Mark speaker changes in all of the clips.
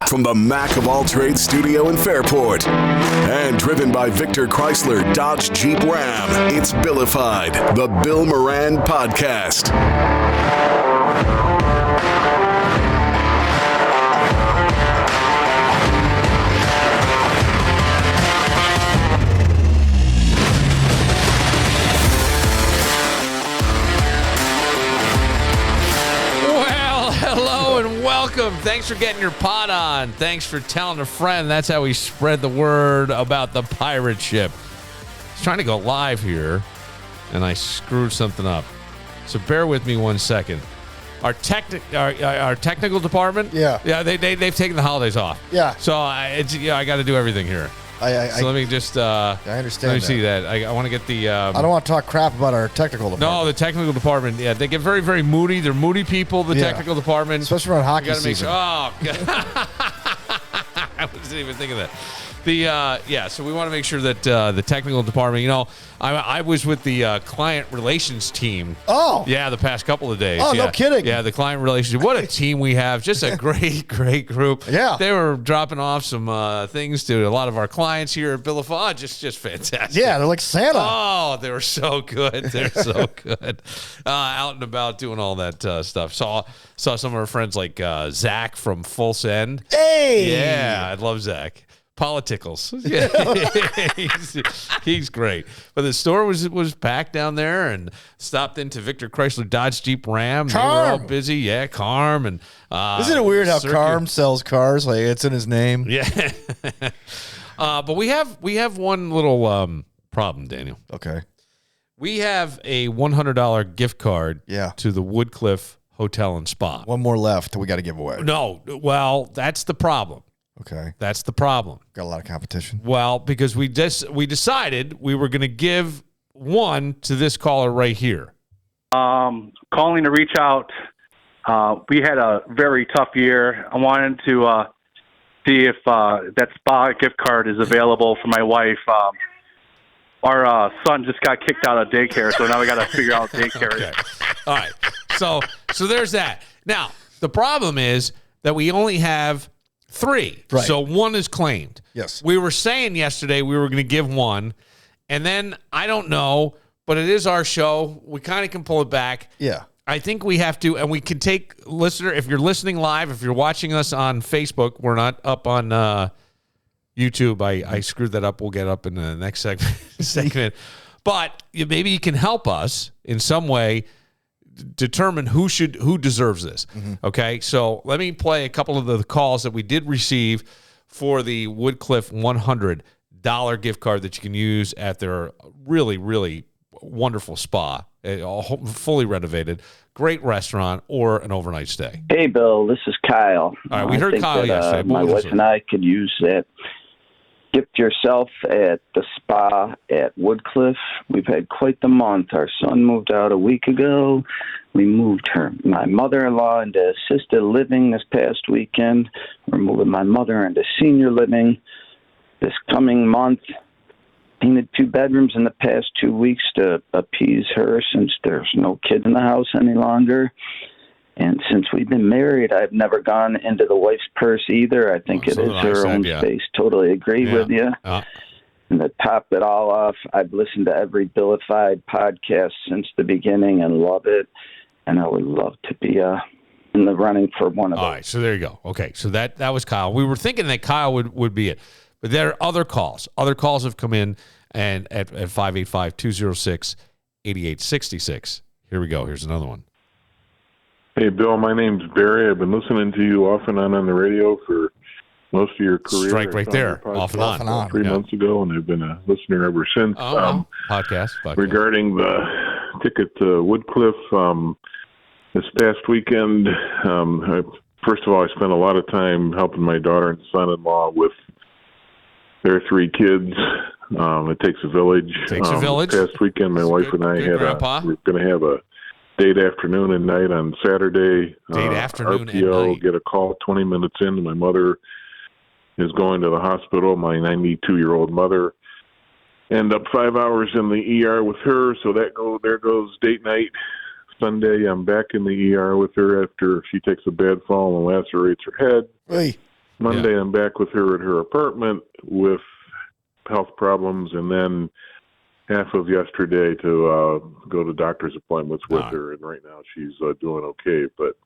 Speaker 1: From the Mac of All Trades studio in Fairport. And driven by Victor Chrysler Dodge Jeep Ram, it's Billified, the Bill Moran Podcast.
Speaker 2: Hello and welcome. Thanks for getting your pot on. Thanks for telling a friend. That's how we spread the word about the pirate ship. I was trying to go live here, and I screwed something up. So bear with me 1 second. Our technical department, they've taken the holidays off.
Speaker 3: Yeah.
Speaker 2: So I got to do everything here. So let me just. I
Speaker 3: understand.
Speaker 2: Let me see that. I want to get the.
Speaker 3: I don't want to talk crap about our technical department.
Speaker 2: No, the technical department. Yeah, they get very, very moody. They're moody people. The technical department,
Speaker 3: especially around hockey season.
Speaker 2: Oh, God. I wasn't even thinking of that. So we want to make sure that the technical department. You know, I was with the client relations team.
Speaker 3: Oh,
Speaker 2: yeah, the past couple of days.
Speaker 3: Oh, no kidding.
Speaker 2: Yeah, the client relations. What a team we have! Just a great group.
Speaker 3: Yeah,
Speaker 2: they were dropping off some things to a lot of our clients here at Billified. Just fantastic.
Speaker 3: Yeah, they're like Santa.
Speaker 2: Oh, they were so good. They're so good. Out and about doing all that stuff. Saw some of our friends like Zach from Full Send.
Speaker 3: Hey,
Speaker 2: yeah, I love Zach. Politicals. He's great. But the store was packed down there, and stopped into Victor Chrysler Dodge Jeep Ram.
Speaker 3: Carm.
Speaker 2: They were all busy. Yeah, Carm. And
Speaker 3: isn't it weird how Carm sells cars? Like it's in his name.
Speaker 2: Yeah. But we have one little problem, Daniel.
Speaker 3: Okay.
Speaker 2: We have a $100 gift card to the Woodcliff Hotel and Spa.
Speaker 3: One more left we got to give away.
Speaker 2: No. Well, that's the problem.
Speaker 3: Okay.
Speaker 2: That's the problem.
Speaker 3: Got a lot of competition.
Speaker 2: Well, because we decided we were going to give one to this caller right here.
Speaker 4: Calling to reach out. We had a very tough year. I wanted to see if that spa gift card is available for my wife. Our son just got kicked out of daycare, so now we got to figure out daycare.
Speaker 2: Okay. All right. So there's that. Now, the problem is that we only have 3.
Speaker 3: Right.
Speaker 2: So one is claimed.
Speaker 3: Yes.
Speaker 2: We were saying yesterday we were going to give one, and then I don't know, but it is our show. We kind of can pull it back.
Speaker 3: Yeah.
Speaker 2: I think we have to, and we can take listener, if you're listening live, if you're watching us on Facebook, we're not up on YouTube. I screwed that up. We'll get up in the next segment. But maybe you can help us in some way determine who deserves this. Mm-hmm. Okay, so let me play a couple of the calls that we did receive for the Woodcliff $100 gift card that you can use at their really, really wonderful spa, fully renovated, great restaurant, or an overnight stay.
Speaker 5: Hey, Bill, this is Kyle.
Speaker 2: All right, we heard Kyle yesterday.
Speaker 5: My wife and I could use that. Gift yourself at the spa at Woodcliff. We've had quite the month. Our son moved out a week ago. We moved my mother-in-law into assisted living this past weekend. We're moving my mother into senior living this coming month. Painted 2 bedrooms in the past 2 weeks to appease her since there's no kid in the house any longer. And since we've been married, I've never gone into the wife's purse either. I think it is her own space. Totally agree with you. And to top it all off, I've listened to every Billified podcast since the beginning and love it. And I would love to be in the running for one of those.
Speaker 2: All right, so there you go. Okay, so that was Kyle. We were thinking that Kyle would be it. But there are other calls. Other calls have come in and at 585-206-8866. Here we go. Here's another one.
Speaker 6: Hey, Bill, my name's Barry. I've been listening to you off and on the radio for most of your career.
Speaker 2: Strike right there, off and on.
Speaker 6: 3 months ago, and I've been a listener ever since.
Speaker 2: Podcast.
Speaker 6: Regarding the ticket to Woodcliff, this past weekend, first of all, I spent a lot of time helping my daughter and son-in-law with their 3 kids. It takes a village.
Speaker 2: Takes a village.
Speaker 6: Past weekend, my wife and I we're going to have a date afternoon and night on Saturday.
Speaker 2: Date afternoon
Speaker 6: RPO,
Speaker 2: and night.
Speaker 6: Get a call 20 minutes in. My mother is going to the hospital, my 92-year-old mother. End up 5 hours in the ER with her, so there goes date night. Sunday, I'm back in the ER with her after she takes a bad fall and lacerates her head.
Speaker 3: Hey.
Speaker 6: Monday, I'm back with her at her apartment with health problems, and then half of yesterday to go to doctor's appointments with her. And right now she's doing okay, but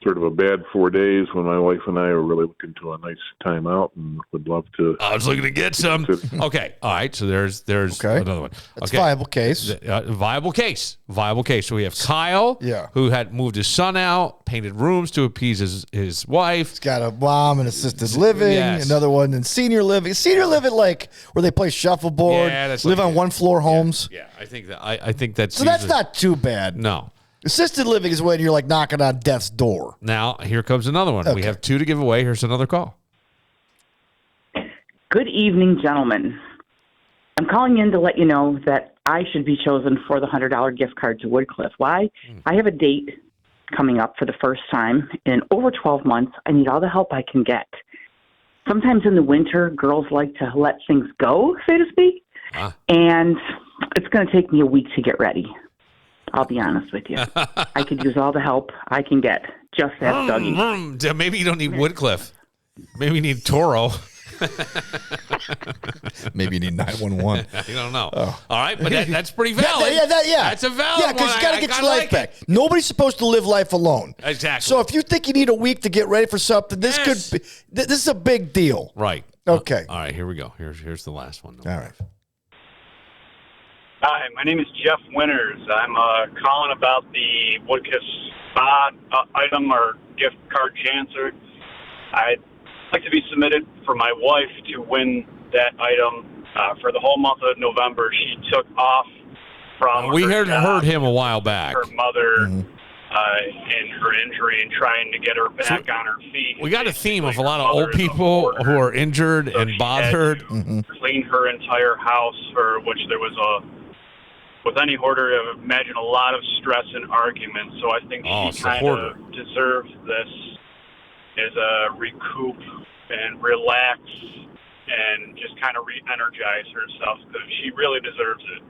Speaker 6: sort of a bad 4 days when my wife and I are really looking to a nice time out and would love to.
Speaker 2: I was looking to get some. Okay. All right. So there's another one.
Speaker 3: That's a viable case.
Speaker 2: Viable case. So we have Kyle, who had moved his son out, painted rooms to appease his wife.
Speaker 3: He's got a mom in assisted living, another one in senior living. Senior living, like where they play shuffleboard, live on one-floor homes.
Speaker 2: Yeah, I think that's
Speaker 3: so. That's not too bad.
Speaker 2: No.
Speaker 3: Assisted living is when you're like knocking on death's door.
Speaker 2: Now, here comes another one. Okay. We have 2 to give away. Here's another call.
Speaker 7: Good evening, gentlemen. I'm calling in to let you know that I should be chosen for the $100 gift card to Woodcliff. Why? I have a date coming up for the first time in over 12 months. I need all the help I can get. Sometimes in the winter, girls like to let things go, so to speak, and it's going to take me a week to get ready. I'll be honest with you. I could use all the help I can get. Just ask Dougie.
Speaker 2: Maybe you don't need Woodcliff. Maybe you need Toro.
Speaker 3: Maybe you need 911.
Speaker 2: You don't know. Oh. All right, but that's pretty valid. That's a valid one.
Speaker 3: Yeah, because you got to get your life back. Nobody's supposed to live life alone.
Speaker 2: Exactly.
Speaker 3: So if you think you need a week to get ready for something, this could be. This is a big deal.
Speaker 2: Right.
Speaker 3: Okay.
Speaker 2: All right, here we go. Here's the last one.
Speaker 3: All right.
Speaker 8: Hi, my name is Jeff Winters. I'm calling about the Woodcliff Spa item or gift card chancer. I'd like to be submitted for my wife to win that item for the whole month of November. She took off from
Speaker 2: we heard him a while back.
Speaker 8: Her mother in her injury and trying to get her back on her feet.
Speaker 2: We got a theme of a lot of old people who are injured and bothered.
Speaker 8: Clean her entire house, for which there was with any hoarder, I imagine a lot of stress and arguments. So I think she kind of deserves this as a recoup and relax and just kind of re-energize herself, because she really deserves it.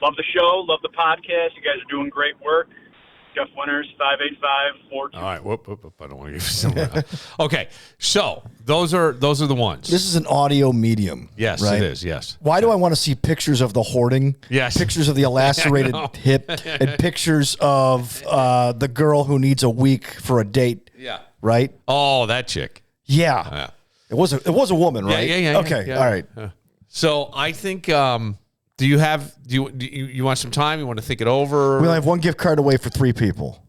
Speaker 8: Love the show. Love the podcast. You guys are doing great work. Jeff Winters, 585-42.
Speaker 2: All right. Whoop. I don't want to give you some. Okay. So those are the ones.
Speaker 3: This is an audio medium.
Speaker 2: Yes,
Speaker 3: right?
Speaker 2: It is. Yes.
Speaker 3: Why do I want to see pictures of the hoarding?
Speaker 2: Yes.
Speaker 3: Pictures of the lacerated hip and pictures of the girl who needs a week for a date.
Speaker 2: Yeah.
Speaker 3: Right?
Speaker 2: Oh, that chick.
Speaker 3: Yeah. It was a woman, right?
Speaker 2: Yeah.
Speaker 3: Okay.
Speaker 2: Yeah.
Speaker 3: All right.
Speaker 2: So I think do you want some time? You want to think it over?
Speaker 3: We only have one gift card away for 3 people.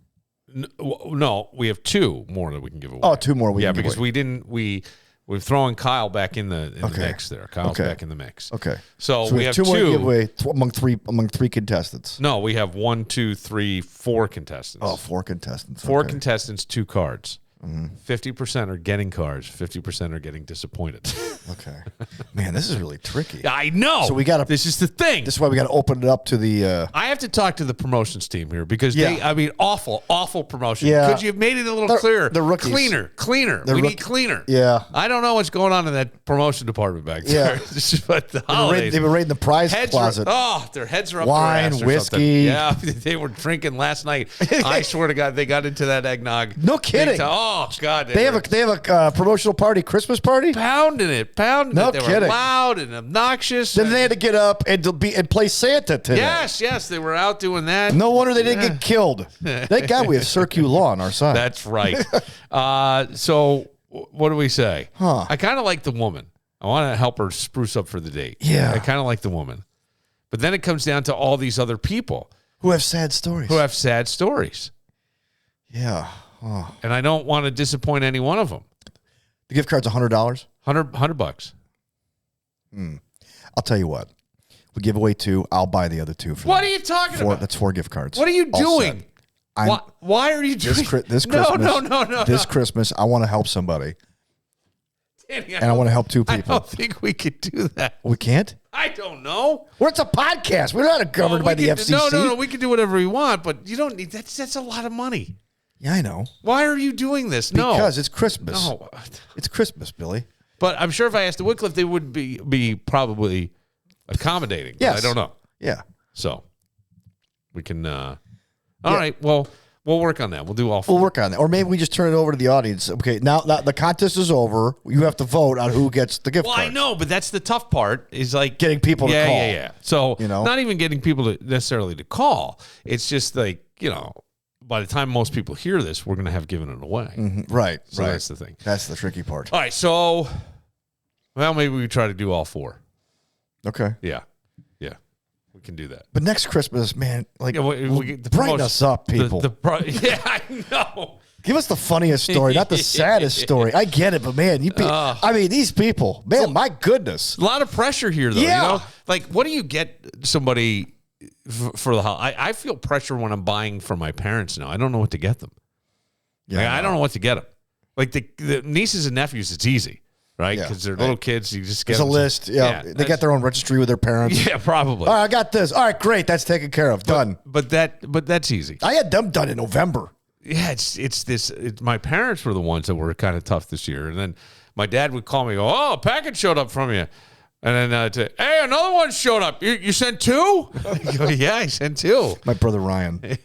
Speaker 2: No, we have 2 more that we can give away.
Speaker 3: Oh, 2 more.
Speaker 2: Because we're throwing Kyle back in the mix there. Kyle's back in the mix.
Speaker 3: Okay.
Speaker 2: So we have 2
Speaker 3: more to give away among three contestants.
Speaker 2: No, we have 1, 2, 3, 4 contestants.
Speaker 3: Oh, 4 contestants.
Speaker 2: 4 contestants, 2 cards. 50% are getting cards. 50% are getting disappointed.
Speaker 3: Okay. Man, this is really tricky.
Speaker 2: I know.
Speaker 3: So we got to.
Speaker 2: This is the thing.
Speaker 3: This is why we got to open it up to the.
Speaker 2: I have to talk to the promotions team here because awful promotion.
Speaker 3: Yeah.
Speaker 2: Could you have made it a little clearer?
Speaker 3: The rookies.
Speaker 2: Cleaner. We need cleaner.
Speaker 3: Yeah.
Speaker 2: I don't know what's going on in that promotion department back there.
Speaker 3: Yeah.
Speaker 2: But the holidays,
Speaker 3: they've been raiding the prize closet.
Speaker 2: Their heads are up
Speaker 3: Wine,
Speaker 2: their ass or
Speaker 3: whiskey.
Speaker 2: something. Yeah, they were drinking last night. I swear to God, they got into that eggnog.
Speaker 3: No kidding.
Speaker 2: Oh God.
Speaker 3: They have a promotional party, Christmas party.
Speaker 2: Pounding it.
Speaker 3: No
Speaker 2: They
Speaker 3: kidding.
Speaker 2: were loud and obnoxious.
Speaker 3: Then they had to get up and play Santa today.
Speaker 2: Yes, they were out doing that.
Speaker 3: No wonder they didn't get killed. Thank God we have Circuit Law on our side.
Speaker 2: That's right. So what do we say? I kind of like the woman. I want to help her spruce up for the date.
Speaker 3: Yeah.
Speaker 2: I kind of like the woman. But then it comes down to all these other people.
Speaker 3: Who have sad stories. Yeah. Oh.
Speaker 2: And I don't want to disappoint any one of them.
Speaker 3: The gift card's $100?
Speaker 2: $100.
Speaker 3: I'll tell you what. We give away 2. I'll buy the other 2 for
Speaker 2: What are you talking about?
Speaker 3: That's 4 gift cards.
Speaker 2: What are you doing? Why are you doing
Speaker 3: this Christmas?
Speaker 2: No.
Speaker 3: This Christmas, I want to help somebody.
Speaker 2: Danny,
Speaker 3: I want to help 2 people.
Speaker 2: I don't think we could do that.
Speaker 3: We can't?
Speaker 2: I don't know.
Speaker 3: Well, it's a podcast. We're not governed by the FCC.
Speaker 2: No. We can do whatever we want, but you don't need that's a lot of money.
Speaker 3: Yeah, I know.
Speaker 2: Why are you doing this?
Speaker 3: Because it's Christmas.
Speaker 2: No.
Speaker 3: It's Christmas, Billy.
Speaker 2: But I'm sure if I asked the Woodcliff, they would be probably accommodating.
Speaker 3: Yes.
Speaker 2: I don't know.
Speaker 3: Yeah.
Speaker 2: So we can. All right. Well, We'll work on that. We'll do all 4.
Speaker 3: We'll work on that. Or maybe we just turn it over to the audience. Okay, now the contest is over. You have to vote on who gets the gift card.
Speaker 2: Well, I know, but that's the tough part is like
Speaker 3: getting people to call.
Speaker 2: Yeah. So, not even getting people to necessarily to call. It's just like, by the time most people hear this, we're going to have given it away.
Speaker 3: Mm-hmm. Right.
Speaker 2: So that's the thing.
Speaker 3: That's the tricky part.
Speaker 2: All right. So, maybe we try to do all 4.
Speaker 3: Okay.
Speaker 2: Yeah. We can do that.
Speaker 3: But next Christmas, man, like,
Speaker 2: we
Speaker 3: brighten us up, people.
Speaker 2: Yeah, I know.
Speaker 3: Give us the funniest story, not the saddest story. I get it, but man, these people, man, my goodness.
Speaker 2: A lot of pressure here, though.
Speaker 3: Yeah.
Speaker 2: Like, what do you get somebody for the house? I feel pressure when I'm buying for my parents now. I don't know what to get them. Yeah, I don't know what to get them. Like the nieces and nephews, it's easy. Right? Because they're little kids. You just get
Speaker 3: There's a list. Yeah. They got their own registry with their parents.
Speaker 2: Yeah, probably.
Speaker 3: All right, I got this. All right, great. That's taken care of. Done.
Speaker 2: But that's easy.
Speaker 3: I had them done in November.
Speaker 2: Yeah, my parents were the ones that were kind of tough this year. And then my dad would call me and go, "Oh, a package showed up from you." And then I'd say, "Hey, another one showed up. You sent 2?" I go, "Yeah, I sent 2.
Speaker 3: My brother Ryan,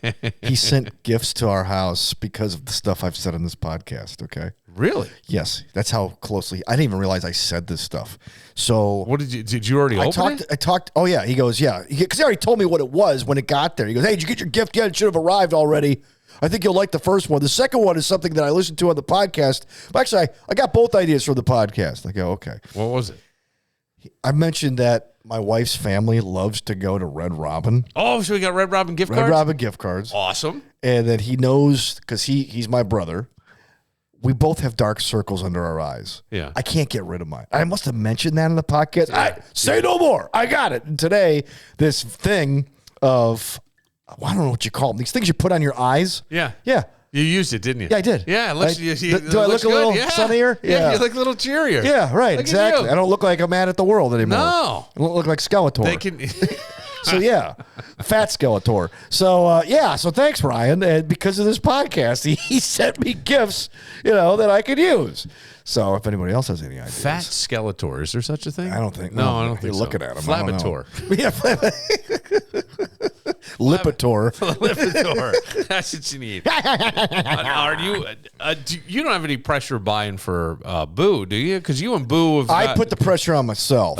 Speaker 3: he sent gifts to our house because of the stuff I've said on this podcast, okay?
Speaker 2: Really?
Speaker 3: Yes. That's how closely. I didn't even realize I said this stuff. So
Speaker 2: what did you already open it?
Speaker 3: I talked. Oh, yeah. He goes, yeah. Because he already told me what it was when it got there. He goes, "Hey, did you get your gift yet? It should have arrived already. I think you'll like the first one. The second one is something that I listened to on the podcast." Well, actually, I got both ideas from the podcast. I go, okay.
Speaker 2: What was it?
Speaker 3: I mentioned that my wife's family loves to go to Red Robin.
Speaker 2: Oh, so we got Red Robin gift cards?
Speaker 3: Red Robin gift cards.
Speaker 2: Awesome.
Speaker 3: And then he knows, because he's my brother, we both have dark circles under our eyes.
Speaker 2: Yeah.
Speaker 3: I can't get rid of mine. I must have mentioned that in the podcast. Say no more. I got it. And today, this thing of, I don't know what you call them. These things you put on your eyes.
Speaker 2: Yeah.
Speaker 3: Yeah.
Speaker 2: You used it, didn't you?
Speaker 3: Yeah, I did.
Speaker 2: Yeah, it looks,
Speaker 3: do I look a little sunnier?
Speaker 2: Yeah, you look a little cheerier.
Speaker 3: Yeah, right, exactly. I don't look like I'm mad at the world anymore.
Speaker 2: No.
Speaker 3: I don't look like Skeletor.
Speaker 2: They can...
Speaker 3: So, yeah, fat Skeletor. So, so thanks, Ryan. And because of this podcast, he sent me gifts, that I could use. So if anybody else has any ideas.
Speaker 2: Fat Skeletor. Is there such a thing?
Speaker 3: I don't think.
Speaker 2: No, I don't think
Speaker 3: You're looking at him.
Speaker 2: Flabator.
Speaker 3: Yeah, Lipitor.
Speaker 2: Lipitor. That's what you need. Are you? You don't have any pressure buying for Boo, do you? Because you and Boo have.
Speaker 3: I put the pressure on myself.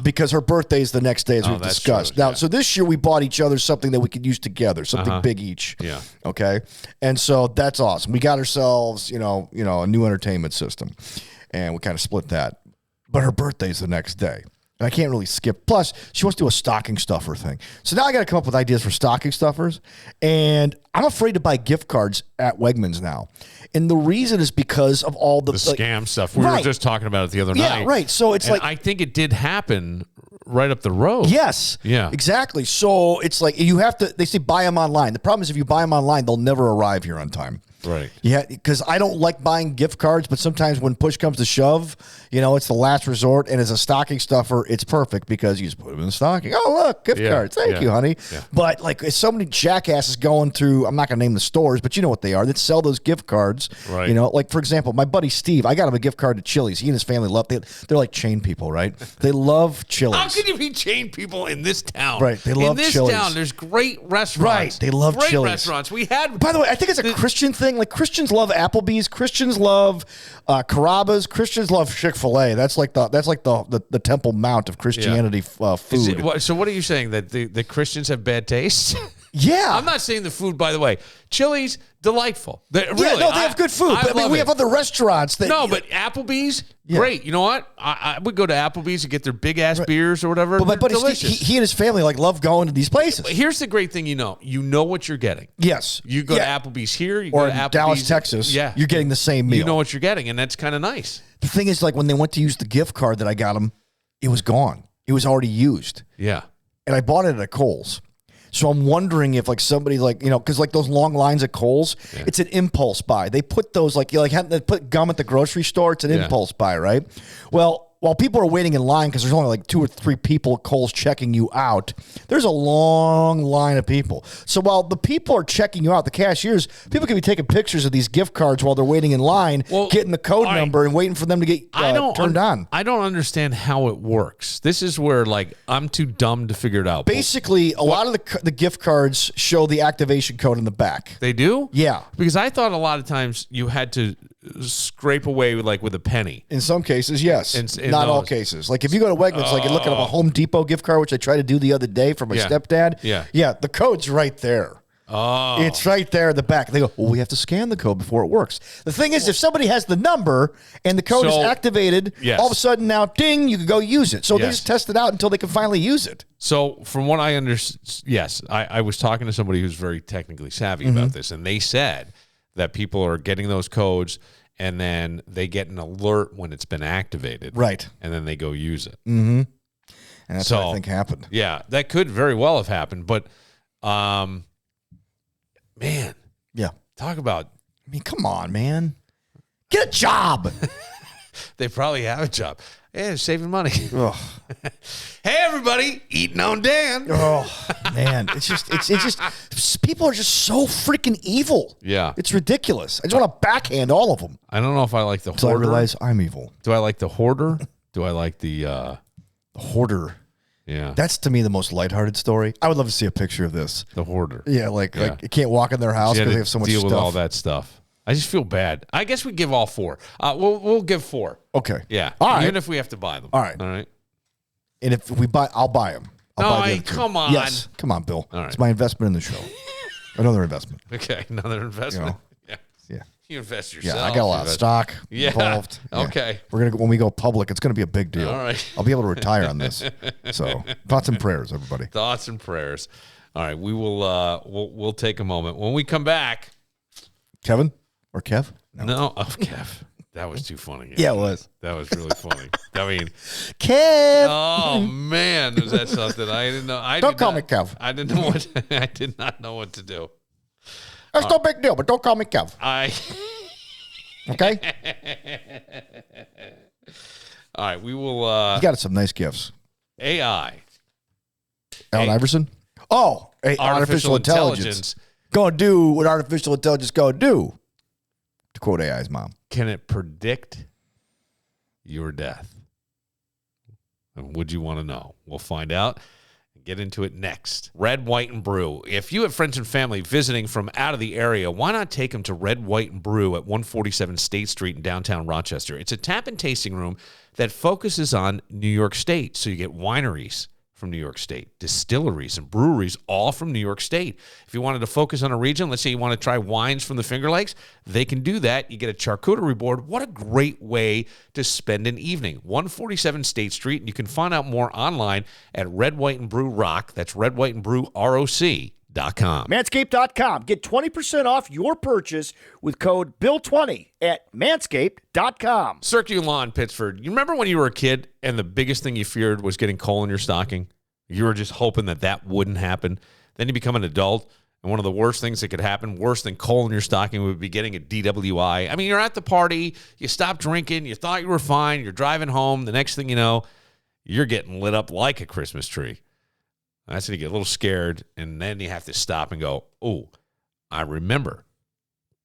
Speaker 3: Because her birthday is the next day, as we've discussed.
Speaker 2: True,
Speaker 3: now, so this year we bought each other something that we could use together, something big each.
Speaker 2: Yeah.
Speaker 3: Okay. And so that's awesome. We got ourselves, a new entertainment system, and we kind of split that. But her birthday's the next day. And I can't really skip. Plus, she wants to do a stocking stuffer thing. So now I got to come up with ideas for stocking stuffers. And I'm afraid to buy gift cards at Wegmans now. And the reason is because of all the
Speaker 2: scam stuff. We were just talking about it the other night.
Speaker 3: Yeah, right. So it's
Speaker 2: I think it did happen right up the road.
Speaker 3: Yes.
Speaker 2: Yeah.
Speaker 3: Exactly. So it's like you have to, they say buy them online. The problem is if you buy them online, they'll never arrive here on time.
Speaker 2: Right.
Speaker 3: Yeah, because I don't like buying gift cards, but sometimes when push comes to shove, it's the last resort. And as a stocking stuffer, it's perfect because you just put them in the stocking. Oh, look, gift cards. Thank you, honey. Yeah. But so many jackasses going through, I'm not going to name the stores, but you know what they are, that sell those gift cards.
Speaker 2: Right.
Speaker 3: Like, for example, my buddy Steve, I got him a gift card to Chili's. He and his family love it. They're like chain people, right? They love Chili's.
Speaker 2: How can you be chain people in this town?
Speaker 3: Right. They love Chili's.
Speaker 2: In this town, there's great restaurants.
Speaker 3: Right. They love
Speaker 2: great
Speaker 3: Chili's.
Speaker 2: Restaurants. We had.
Speaker 3: By the way, I think it's a Christian thing. Like Christians love Applebee's. Christians love Carrabba's. Christians love Chick-fil-A. That's like the Temple Mount of Christianity food.
Speaker 2: So what are you saying, that the Christians have bad taste?
Speaker 3: Yeah.
Speaker 2: I'm not saying the food, by the way. Chili's, delightful. They
Speaker 3: have good food. But we have other restaurants.
Speaker 2: But Applebee's, great. You know what? I would go to Applebee's and get their big-ass beers or whatever.
Speaker 3: But my buddy Steve, he and his family love going to these places.
Speaker 2: But here's the great thing, you know what you're getting.
Speaker 3: Yes.
Speaker 2: You go to Applebee's here, you
Speaker 3: or
Speaker 2: go to Applebee's.
Speaker 3: Dallas, Texas, you're getting the same meal.
Speaker 2: You know what you're getting, and that's kind of nice.
Speaker 3: The thing is, when they went to use the gift card that I got them, it was gone. It was already used.
Speaker 2: Yeah.
Speaker 3: And I bought it at Kohl's. So I'm wondering if somebody because those long lines at Kohl's, it's an impulse buy. They put those they put gum at the grocery store. It's an impulse buy, right? Well, while people are waiting in line because there's only like 2 or 3 people at Kohl's checking you out, there's a long line of people. So while the people are checking you out, the cashiers, people can be taking pictures of these gift cards while they're waiting in line, getting the code number and waiting for them to get turned on.
Speaker 2: I don't understand how it works. This is where, like, I'm too dumb to figure it out.
Speaker 3: Basically, a lot of the gift cards show the activation code in the back.
Speaker 2: They do?
Speaker 3: Yeah.
Speaker 2: Because I thought a lot of times you had to scrape away with a penny.
Speaker 3: In some cases, yes.
Speaker 2: In
Speaker 3: Not all
Speaker 2: those.
Speaker 3: cases. Like if you go to Wegmans, like you're looking at a Home Depot gift card, which I tried to do the other day for my stepdad. Yeah, the code's right there.
Speaker 2: Oh.
Speaker 3: It's right there in the back. They go, well, we have to scan the code before it works. The thing is, if somebody has the number and the code is activated, all of a sudden now, ding, you can go use it. So they just test it out until they can finally use it.
Speaker 2: So from what I understand, yes, I was talking to somebody who's very technically savvy about this, and they said that people are getting those codes and then they get an alert when it's been activated.
Speaker 3: Right.
Speaker 2: And then they go use it.
Speaker 3: Mm-hmm. And that's what I think happened.
Speaker 2: Yeah, that could very well have happened. But, man.
Speaker 3: Yeah.
Speaker 2: Talk about.
Speaker 3: I mean, come on, man. Get a job.
Speaker 2: They probably have a job. Yeah, saving money. Hey, everybody, eating on Dan.
Speaker 3: Oh, man. It's just, people are just so freaking evil.
Speaker 2: Yeah.
Speaker 3: It's ridiculous. I just want to backhand all of them.
Speaker 2: I don't know if I like the
Speaker 3: Until
Speaker 2: hoarder.
Speaker 3: I realize I'm evil.
Speaker 2: Do I like the hoarder? Do I like the
Speaker 3: hoarder?
Speaker 2: Yeah.
Speaker 3: That's, to me, the most lighthearted story. I would love to see a picture of this.
Speaker 2: The hoarder.
Speaker 3: Yeah, like you can't walk in their house because they have so much
Speaker 2: deal
Speaker 3: stuff.
Speaker 2: with all that stuff. I just feel bad. I guess we give all 4. We'll give 4.
Speaker 3: Okay.
Speaker 2: Yeah.
Speaker 3: All right.
Speaker 2: Even if we have to buy them.
Speaker 3: All right.
Speaker 2: All right.
Speaker 3: And if we buy, I'll buy them.
Speaker 2: Come on.
Speaker 3: Yes. Come on, Bill.
Speaker 2: All right.
Speaker 3: It's my investment in the show. Another investment.
Speaker 2: Okay. Another investment.
Speaker 3: Yeah.
Speaker 2: You invest yourself.
Speaker 3: Yeah, I got a lot of stock involved.
Speaker 2: Okay.
Speaker 3: We're gonna go, when we go public, it's gonna be a big deal.
Speaker 2: All right.
Speaker 3: I'll be able to retire on this. So thoughts and prayers, everybody.
Speaker 2: Thoughts and prayers. All right. We will we'll take a moment. When we come back.
Speaker 3: Kevin or Kev?
Speaker 2: No. Oh, Kev. That was too funny.
Speaker 3: Yeah, it was.
Speaker 2: That was really funny. I mean,
Speaker 3: Kev.
Speaker 2: Oh man, was that something I didn't know?
Speaker 3: Don't call me Kev.
Speaker 2: I didn't know what. I did not know what to do.
Speaker 3: That's no big deal, but don't call me Kev. Okay.
Speaker 2: All right, we will.
Speaker 3: You got some nice gifts.
Speaker 2: AI.
Speaker 3: Allen Iverson. Oh, artificial intelligence. Go do what artificial intelligence go do. To quote AI's mom.
Speaker 2: Can it predict your death? And would you want to know? We'll find out and get into it next. Red, White, and Brew. If you have friends and family visiting from out of the area, why not take them to Red, White, and Brew at 147 State Street in downtown Rochester? It's a tap and tasting room that focuses on New York State. So you get wineries from New York State, distilleries and breweries, all from New York State. If you wanted to focus on a region, let's say you want to try wines from the Finger Lakes, they can do that. You get a charcuterie board. What a great way to spend an evening. 147 State Street, and you can find out more online at Red, White, and Brew Rock. That's Red, White, and Brew ROC.com.
Speaker 9: Manscaped.com. Get 20% off your purchase with code BILL20 at manscaped.com.
Speaker 2: Circular Lawn, Pittsford. You remember when you were a kid and the biggest thing you feared was getting coal in your stocking? You were just hoping that wouldn't happen. Then you become an adult, and one of the worst things that could happen, worse than coal in your stocking, would be getting a DWI. I mean, you're at the party, you stop drinking, you thought you were fine, you're driving home. The next thing you know, you're getting lit up like a Christmas tree. That's when you get a little scared, and then you have to stop and go, oh, I remember.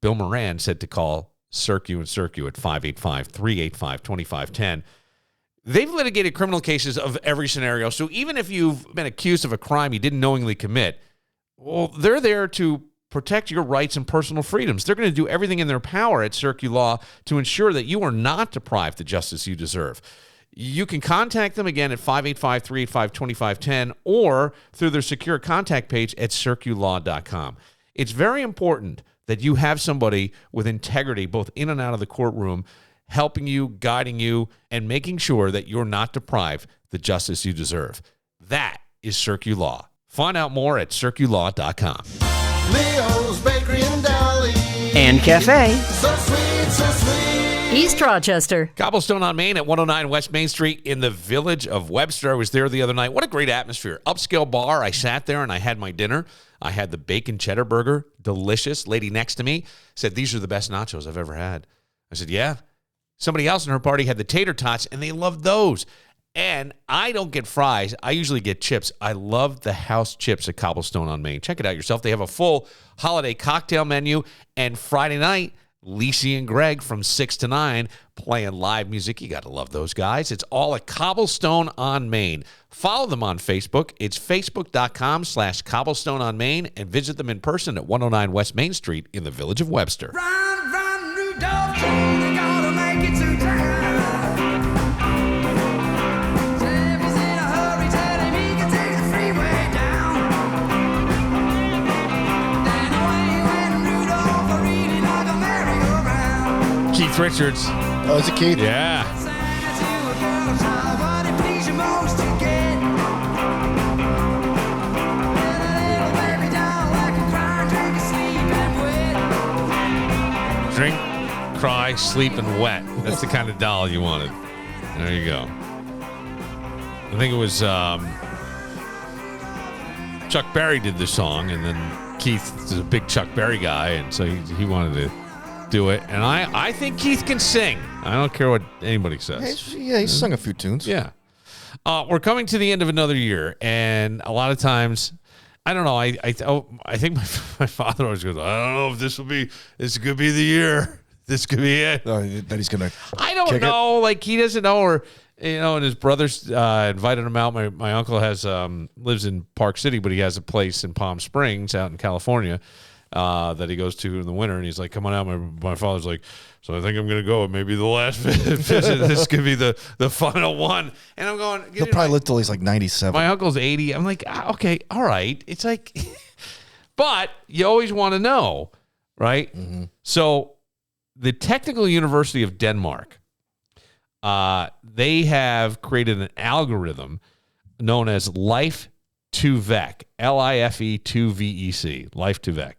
Speaker 2: Bill Moran said to call Circu and Circu at 585-385-2510. They've litigated criminal cases of every scenario, so even if you've been accused of a crime you didn't knowingly commit, well, they're there to protect your rights and personal freedoms. They're going to do everything in their power at Circu Law to ensure that you are not deprived the justice you deserve. You can contact them again at 585-385-2510 or through their secure contact page at circulaw.com. It's very important that you have somebody with integrity both in and out of the courtroom helping you, guiding you, and making sure that you're not deprived the justice you deserve. That is Circu Law. Find out more at circulaw.com.
Speaker 10: Leo's Bakery and Deli.
Speaker 11: And Cafe.
Speaker 10: So sweet, so sweet.
Speaker 11: East Rochester.
Speaker 2: Cobblestone on Main at 109 West Main Street in the village of Webster. I was there the other night. What a great atmosphere. Upscale bar. I sat there and I had my dinner. I had the bacon cheddar burger. Delicious. Lady next to me said, these are the best nachos I've ever had. I said, yeah. somebody else in her party had the tater tots, and they loved those. And I don't get fries. I usually get chips. I love the house chips at Cobblestone on Main. Check it out yourself. They have a full holiday cocktail menu. And Friday night, Lacey and Greg from 6 to 9 playing live music. You got to love those guys. It's all at Cobblestone on Main. Follow them on Facebook. It's facebook.com/Cobblestone on Main, and visit them in person at 109 West Main Street in the Village of Webster.
Speaker 10: Run, run, Rudolph, they gotta make it to town. Sam's in a hurry, tell him he can take the freeway down. Then away went Rudolph, reading like a merry-go-round.
Speaker 2: Keith Richards.
Speaker 3: Oh, is it Keith?
Speaker 2: Yeah.
Speaker 10: Santa to a girl's house, what it please you most to get. Then a little baby doll like a cry, drink, sleep, and wet.
Speaker 2: Drink, cry, sleep, and wet. That's the kind of doll you wanted. There you go. I think it was Chuck Berry did the song, and then Keith is a big Chuck Berry guy, and so he wanted to do it. And I think Keith can sing. I don't care what anybody says.
Speaker 3: He's sung a few tunes.
Speaker 2: Yeah. We're coming to the end of another year, and a lot of times, I don't know. I think my father always goes, I don't know if this could be the year. This could be it.
Speaker 3: That he's gonna.
Speaker 2: I don't know. Like, he doesn't know, or and his brothers invited him out. My uncle has lives in Park City, but he has a place in Palm Springs out in California that he goes to in the winter, and he's like, come on out. My father's like, so I think I'm gonna go. It may be the last visit. This could be the final one. And I'm going,
Speaker 3: He'll probably live till he's like 97.
Speaker 2: My uncle's 80. I'm like, okay, all right. It's like, but you always want to know, right?
Speaker 3: Mm-hmm.
Speaker 2: So the Technical University of Denmark, they have created an algorithm known as Life2Vec, Life2VEC, Life2Vec,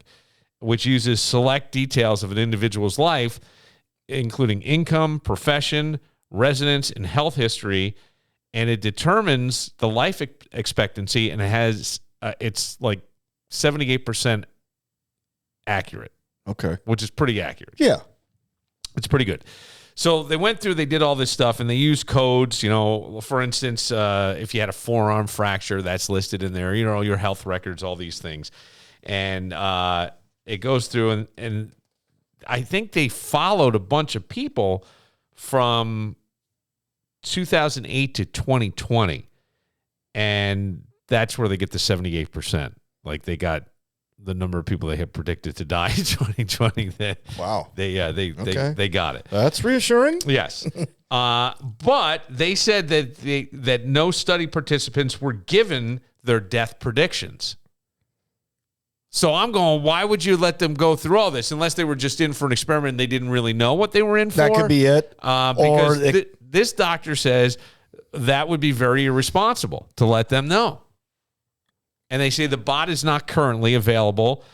Speaker 2: which uses select details of an individual's life, including income, profession, residence, and health history, and it determines the life expectancy, and it has it's like 78% accurate.
Speaker 3: Okay.
Speaker 2: Which is pretty accurate.
Speaker 3: Yeah.
Speaker 2: It's pretty good. So they went through, they did all this stuff, and they used codes. For instance, if you had a forearm fracture, that's listed in there. Your health records, all these things. And it goes through, and I think they followed a bunch of people from 2008 to 2020, and that's where they get the 78%. Like, they got the number of people they had predicted to die in 2020.
Speaker 3: Wow.
Speaker 2: They got it.
Speaker 3: That's reassuring.
Speaker 2: Yes. But they said that no study participants were given their death predictions. So I'm going, why would you let them go through all this unless they were just in for an experiment and they didn't really know what they were in for?
Speaker 3: That could be it.
Speaker 2: Because this doctor says that would be very irresponsible to let them know. And they say the bot is not currently available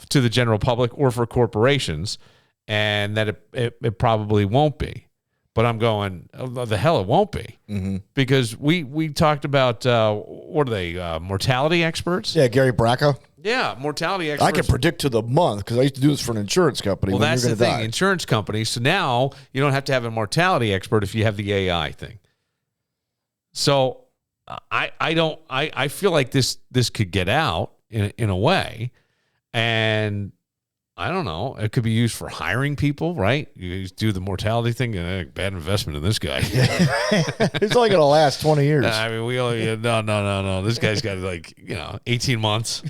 Speaker 2: to the general public or for corporations, and that it probably won't be. But I'm going, oh, the hell it won't be. Mm-hmm. Because we talked about, what are they, mortality experts?
Speaker 3: Yeah, Gary Bracca.
Speaker 2: Yeah, mortality experts.
Speaker 3: I can predict to the month because I used to do this for an insurance company.
Speaker 2: Well, that's the thing,
Speaker 3: die.
Speaker 2: Insurance companies. So now you don't have to have a mortality expert if you have the AI thing. So I feel like this could get out in a way, and I don't know. It could be used for hiring people, right? You do the mortality thing. Bad investment in this guy.
Speaker 3: It's only going to last 20 years.
Speaker 2: I mean, we only no. This guy's got 18 months.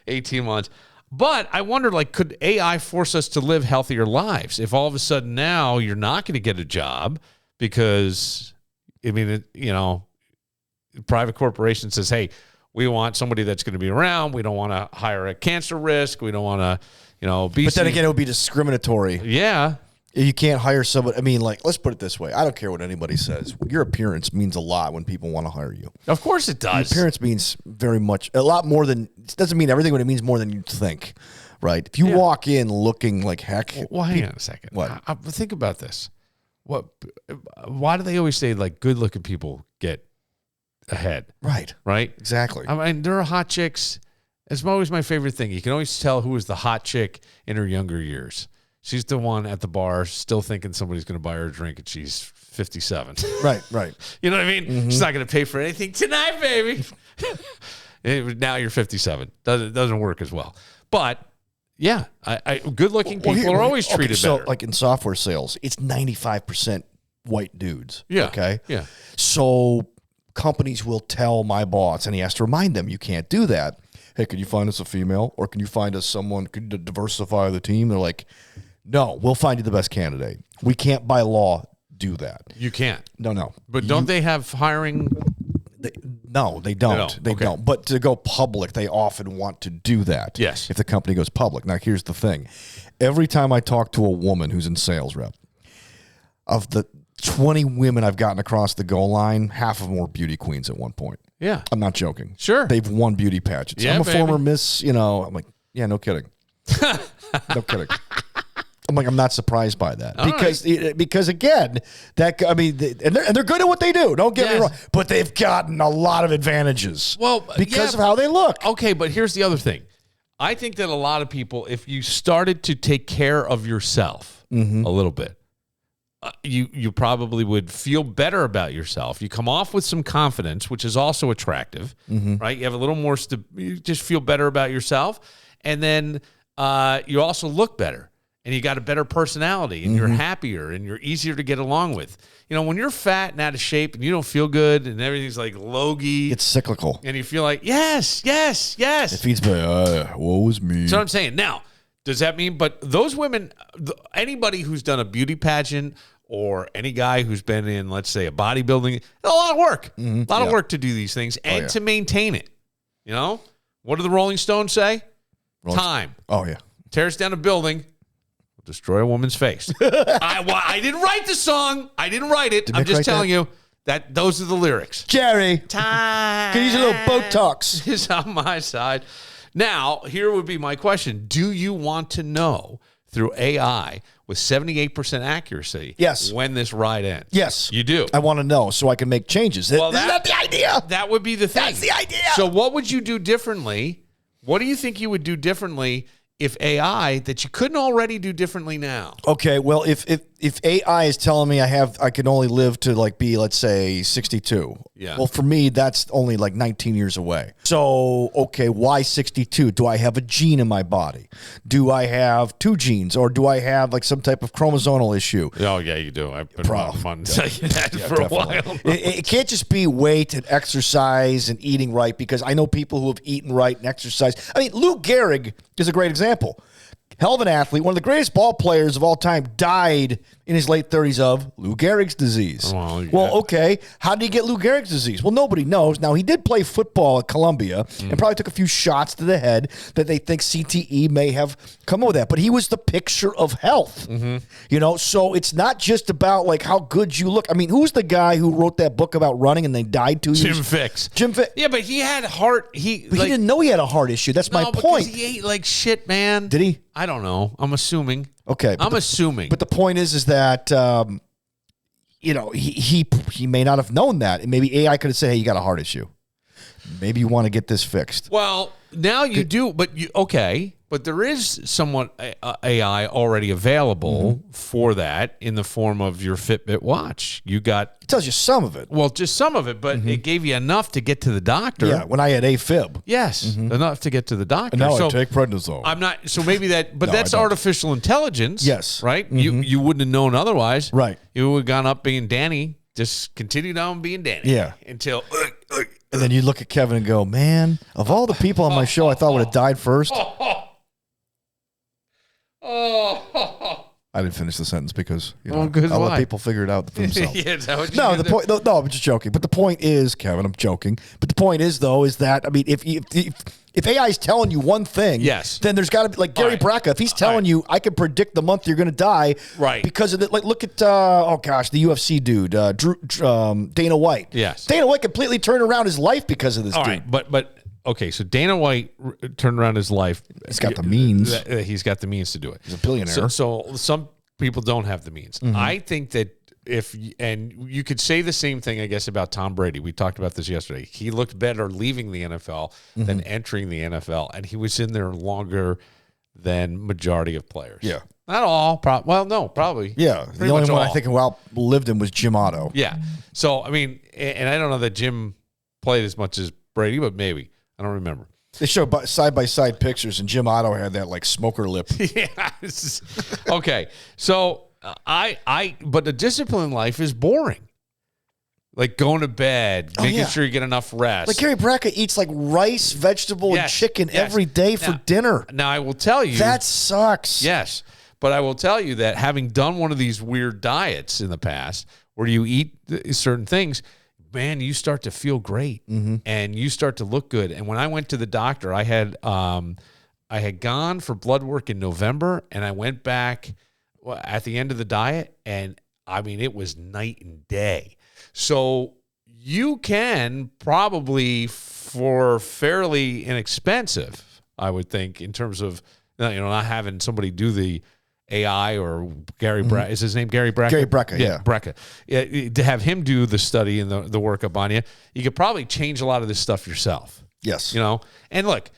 Speaker 2: 18 months. But I wonder, could AI force us to live healthier lives if all of a sudden now you're not going to get a job because, private corporation says, hey, we want somebody that's going to be around. We don't want to hire a cancer risk. We don't want to, be.
Speaker 3: But then again, it would be discriminatory.
Speaker 2: Yeah.
Speaker 3: You can't hire somebody. I mean, let's put it this way. I don't care what anybody says. Your appearance means a lot when people want to hire you.
Speaker 2: Of course it does.
Speaker 3: Your appearance means very much, a lot more than, it doesn't mean everything, but it means more than you think, right? If you walk in looking like heck.
Speaker 2: Well, hang on a second.
Speaker 3: What?
Speaker 2: Think about this. Why do they always say, good-looking people get ahead?
Speaker 3: Right. Exactly.
Speaker 2: I mean, there are hot chicks. It's always my favorite thing. You can always tell who was the hot chick in her younger years. She's the one at the bar still thinking somebody's going to buy her a drink and she's 57.
Speaker 3: Right.
Speaker 2: You know what I mean? She's not going to pay for anything tonight, baby. Now you're 57. Doesn't work as well. But yeah, good-looking people are always treated
Speaker 3: so,
Speaker 2: better.
Speaker 3: like in software sales, it's 95% white dudes.
Speaker 2: Yeah.
Speaker 3: Okay.
Speaker 2: Yeah.
Speaker 3: So companies will tell my boss, and he has to remind them, you can't do that. Hey, can you find us a female, or can you find us someone could diversify the team? They're like, no, we'll find you the best candidate. We can't by law do that.
Speaker 2: You can't.
Speaker 3: No.
Speaker 2: But don't they have hiring?
Speaker 3: No, they don't. They don't. But to go public, they often want to do that.
Speaker 2: Yes.
Speaker 3: If the company goes public. Now, here's the thing. Every time I talk to a woman who's in sales rep, of the 20 women I've gotten across the goal line, half of them were beauty queens at one point.
Speaker 2: Yeah.
Speaker 3: I'm not joking.
Speaker 2: Sure.
Speaker 3: They've won beauty pageants.
Speaker 2: Yeah,
Speaker 3: I'm a
Speaker 2: baby.
Speaker 3: former Miss, I'm like, yeah, no kidding. No kidding. I'm like, I'm not surprised by that because again, they're good at what they do. Don't get me wrong, but they've gotten a lot of advantages. Because of how they look.
Speaker 2: Okay, but here's the other thing. I think that a lot of people, if you started to take care of yourself a little bit, you probably would feel better about yourself. You come off with some confidence, which is also attractive, right? You have a little more. You just feel better about yourself, and then you also look better. And you got a better personality, and you're happier, and you're easier to get along with. When you're fat and out of shape, and you don't feel good, and everything's like logy.
Speaker 3: It's cyclical.
Speaker 2: And you feel like, yes.
Speaker 3: It feeds me, woe is me.
Speaker 2: That's what I'm saying. Now, does that mean, but those women, anybody who's done a beauty pageant or any guy who's been in, let's say, a bodybuilding, a lot of work. A lot of work to do these things and to maintain it. What do the Rolling Stones say? Time.
Speaker 3: Oh, yeah.
Speaker 2: Tears down a building. Destroy a woman's face. I didn't write the song. I didn't write it. I'm just telling you that those are the lyrics.
Speaker 3: Jerry.
Speaker 2: Time.
Speaker 3: Can you use a little Botox?
Speaker 2: Is on my side. Now, here would be my question. Do you want to know through AI with 78% accuracy when this ride ends?
Speaker 3: Yes.
Speaker 2: You do?
Speaker 3: I want to know so I can make changes. Isn't that the idea?
Speaker 2: That would be the thing.
Speaker 3: That's the idea.
Speaker 2: So what would you do differently? What do you think you would do differently if AI that you couldn't already do differently now?
Speaker 3: Okay, well, if AI is telling me I can only live to be, let's say, 62.
Speaker 2: Yeah.
Speaker 3: Well, for me, that's only 19 years away. So, okay, why 62? Do I have a gene in my body? Do I have two genes, or do I have some type of chromosomal issue?
Speaker 2: Oh yeah, you do. I've been fun telling you that for
Speaker 3: definitely.
Speaker 2: a while.
Speaker 3: It can't just be weight and exercise and eating right, because I know people who have eaten right and exercised. I mean, Lou Gehrig is a great example. Hell of an athlete, one of the greatest ball players of all time, died in his late 30s of Lou Gehrig's disease. Well, okay, how did he get Lou Gehrig's disease? Well, nobody knows. Now, he did play football at Columbia and probably took a few shots to the head that they think CTE may have come up with that. But he was the picture of health. So it's not just about how good you look. I mean, who's the guy who wrote that book about running and they died 2 years?
Speaker 2: Jim Fix. Yeah, but he had heart.
Speaker 3: But he didn't know he had a heart issue. That's my point.
Speaker 2: He ate like shit, man.
Speaker 3: Did he?
Speaker 2: I don't know. I'm assuming.
Speaker 3: Okay.
Speaker 2: I'm assuming.
Speaker 3: But the point is that, he may not have known that. And maybe AI could have said, hey, you got a heart issue. Maybe you want to get this fixed.
Speaker 2: Well, now you do, but but there is somewhat AI already available for that in the form of your Fitbit watch. It
Speaker 3: tells you some of it.
Speaker 2: Well, just some of it, but it gave you enough to get to the doctor.
Speaker 3: Yeah, when I had AFib.
Speaker 2: Yes, enough to get to the doctor.
Speaker 3: And now I take prednisone.
Speaker 2: I'm not. So maybe that, but
Speaker 3: No,
Speaker 2: that's artificial intelligence.
Speaker 3: Yes.
Speaker 2: Right. You wouldn't have known otherwise.
Speaker 3: Right.
Speaker 2: You would have gone up being Danny. Just continued on being Danny.
Speaker 3: Yeah.
Speaker 2: Until.
Speaker 3: And then you look at Kevin and go, man, of all the people on my show I thought would have died first. I didn't finish the sentence because I'll let people figure it out for themselves.
Speaker 2: Yeah, is that what you
Speaker 3: No,
Speaker 2: did
Speaker 3: the point. No, I'm just joking. But the point is, Kevin, I'm joking. But the point is, though, is that if AI is telling you one thing, then there's got to be Gary Bracca. If he's telling you, I can predict the month you're going to die,
Speaker 2: right?
Speaker 3: Because of it. Look at the UFC dude, Dana White.
Speaker 2: Yes,
Speaker 3: Dana White completely turned around his life because of this dude.
Speaker 2: Right, but. Okay, so Dana White turned around his life.
Speaker 3: He's got the means.
Speaker 2: He's got the means to do it.
Speaker 3: He's a billionaire.
Speaker 2: So some people don't have the means. I think that and you could say the same thing, I guess, about Tom Brady. We talked about this yesterday. He looked better leaving the NFL than entering the NFL, and he was in there longer than majority of players.
Speaker 3: Yeah.
Speaker 2: Not all. Well, no, probably.
Speaker 3: Yeah.
Speaker 2: Pretty
Speaker 3: The only
Speaker 2: much
Speaker 3: one
Speaker 2: all.
Speaker 3: I think lived in was Jim Otto.
Speaker 2: Yeah. So, I mean, and I don't know that Jim played as much as Brady, but maybe. I don't remember.
Speaker 3: They show side-by-side pictures, and Jim Otto had that, like, smoker lip.
Speaker 2: Yeah. Okay. So, but the discipline life is boring. Like going to bed, making sure you get enough rest.
Speaker 3: Like Gary Brecka eats like rice, vegetable, and chicken every day for dinner.
Speaker 2: Now, I will tell you.
Speaker 3: That sucks.
Speaker 2: Yes. But I will tell you that having done one of these weird diets in the past where you eat certain things, man, you start to feel great and you start to look good. And when I went to the doctor, I had gone for blood work in November and I went back at the end of the diet, and I mean, it was night and day. So you can probably, for fairly inexpensive, I would think, in terms of not having somebody do the AI or Gary Brecka. Is his name Gary Brecka?
Speaker 3: Gary Brecka, yeah.
Speaker 2: Brecka. Yeah, to have him do the study and the workup on you, you could probably change a lot of this stuff yourself.
Speaker 3: Yes.
Speaker 2: And look,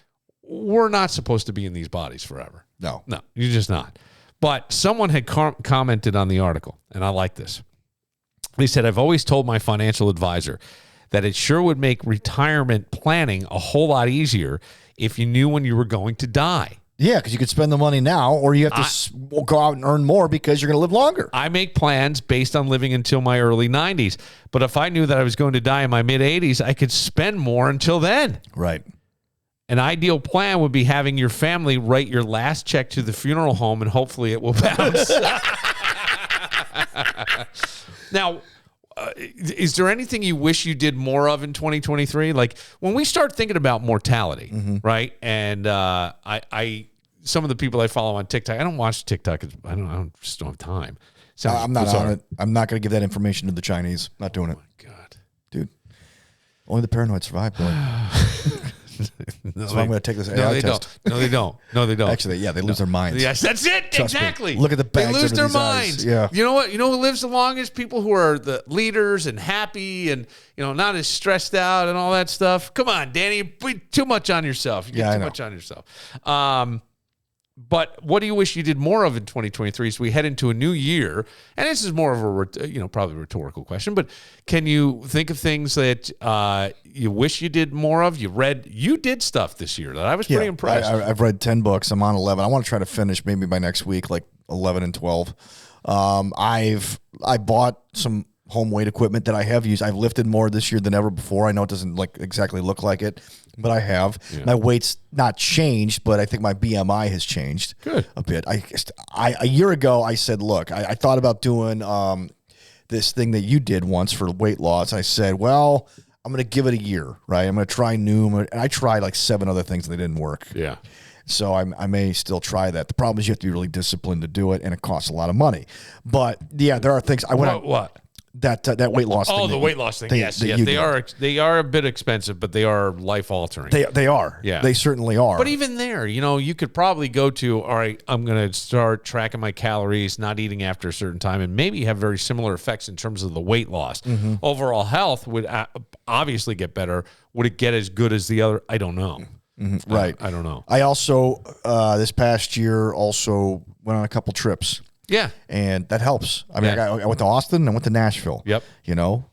Speaker 2: we're not supposed to be in these bodies forever.
Speaker 3: No,
Speaker 2: you're just not. But someone had commented on the article, and I like this. They said, I've always told my financial advisor that it sure would make retirement planning a whole lot easier if you knew when you were going to die.
Speaker 3: Yeah, because you could spend the money now, or you have to go out and earn more because you're going to live longer.
Speaker 2: I make plans based on living until my early 90s. But if I knew that I was going to die in my mid-80s, I could spend more until then.
Speaker 3: Right.
Speaker 2: An ideal plan would be having your family write your last check to the funeral home, and hopefully it will bounce. Now, is there anything you wish you did more of in 2023? Like when we start thinking about mortality, right? And some of the people I follow on TikTok, I don't watch TikTok. I just don't have time.
Speaker 3: I'm not on it. I'm not going to give that information to the Chinese. Not doing it.
Speaker 2: Oh my God,
Speaker 3: dude. Only the paranoid survive, boy. That's why I'm going to take this AI test.
Speaker 2: No, they don't.
Speaker 3: Actually, yeah, they lose their minds.
Speaker 2: Yes, that's it.
Speaker 3: Trust
Speaker 2: exactly.
Speaker 3: Me. Look at the bags.
Speaker 2: They lose their
Speaker 3: these
Speaker 2: minds.
Speaker 3: Eyes. Yeah.
Speaker 2: You know what? You know who lives the longest? People who are the leaders and happy and not as stressed out and all that stuff. Come on, Danny, you put too much on yourself. You get too much on yourself. But what do you wish you did more of in 2023 as we head into a new year? And this is more of a probably a rhetorical question, but can you think of things that you wish you did more of? You did stuff this year that I was pretty impressed.
Speaker 3: I've read 10 books. I'm on 11. I want to try to finish maybe by next week, like 11 and 12. I bought some home weight equipment that I have used. I've lifted more this year than ever before. I know it doesn't exactly look like it, but I have. Yeah. My weight's not changed, but I think my BMI has changed a bit. A year ago, I said, look, I thought about doing this thing that you did once for weight loss. I said, well, I'm going to give it a year, right? I'm going to try new. And I tried like 7 other things and they didn't work.
Speaker 2: Yeah.
Speaker 3: So I may still try that. The problem is you have to be really disciplined to do it, and it costs a lot of money. But, yeah, there are things.
Speaker 2: What?
Speaker 3: That weight loss thing.
Speaker 2: Oh, the weight loss thing. Yes. They are a bit expensive, but they are life altering.
Speaker 3: They are.
Speaker 2: Yeah.
Speaker 3: They certainly are.
Speaker 2: But even there, you could probably go to, all right, I'm going to start tracking my calories, not eating after a certain time, and maybe have very similar effects in terms of the weight loss. Mm-hmm. Overall health would obviously get better. Would it get as good as the other? I don't know.
Speaker 3: Mm-hmm. Right.
Speaker 2: I don't know.
Speaker 3: I also, this past year, went on a couple trips.
Speaker 2: Yeah.
Speaker 3: And that helps. I mean, I went to Austin and I went to Nashville.
Speaker 2: Yep.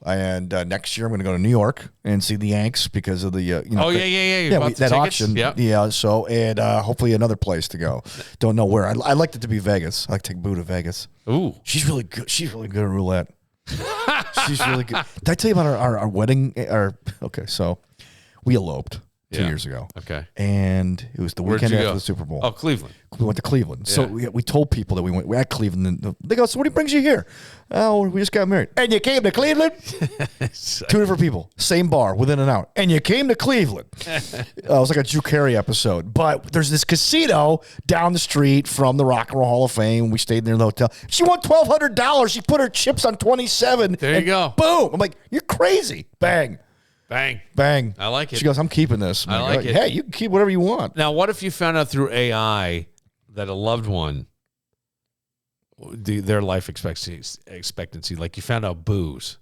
Speaker 3: And next year I'm going to go to New York and see the Yanks because of the,
Speaker 2: yeah.
Speaker 3: that
Speaker 2: tickets?
Speaker 3: auction.
Speaker 2: Yep.
Speaker 3: Yeah. So, and hopefully another place to go. Don't know where. I liked it to be Vegas. I like to take Boo to Vegas.
Speaker 2: Ooh.
Speaker 3: She's really good. She's really good at roulette. She's really good. Did I tell you about our wedding? Okay. So we eloped 2 years ago.
Speaker 2: Okay.
Speaker 3: And it was the weekend after the Super Bowl.
Speaker 2: Oh, Cleveland.
Speaker 3: We went to Cleveland.
Speaker 2: Yeah.
Speaker 3: So we told people that we were at Cleveland. And they go, so what brings you here? Oh, we just got married. And you came to Cleveland? 2 different people. Same bar, within an hour. And you came to Cleveland. It was like a Drew Carey episode. But there's this casino down the street from the Rock and Roll Hall of Fame. We stayed near the hotel. She won $1,200. She put her chips on 27.
Speaker 2: There you go.
Speaker 3: Boom. I'm like, you're crazy. Bang.
Speaker 2: Bang.
Speaker 3: Bang.
Speaker 2: I like it.
Speaker 3: She goes, I'm keeping this.
Speaker 2: I like it.
Speaker 3: Hey, you can keep whatever you want.
Speaker 2: Now, what if you found out through AI that a loved one, their life expectancy, like you found out booze?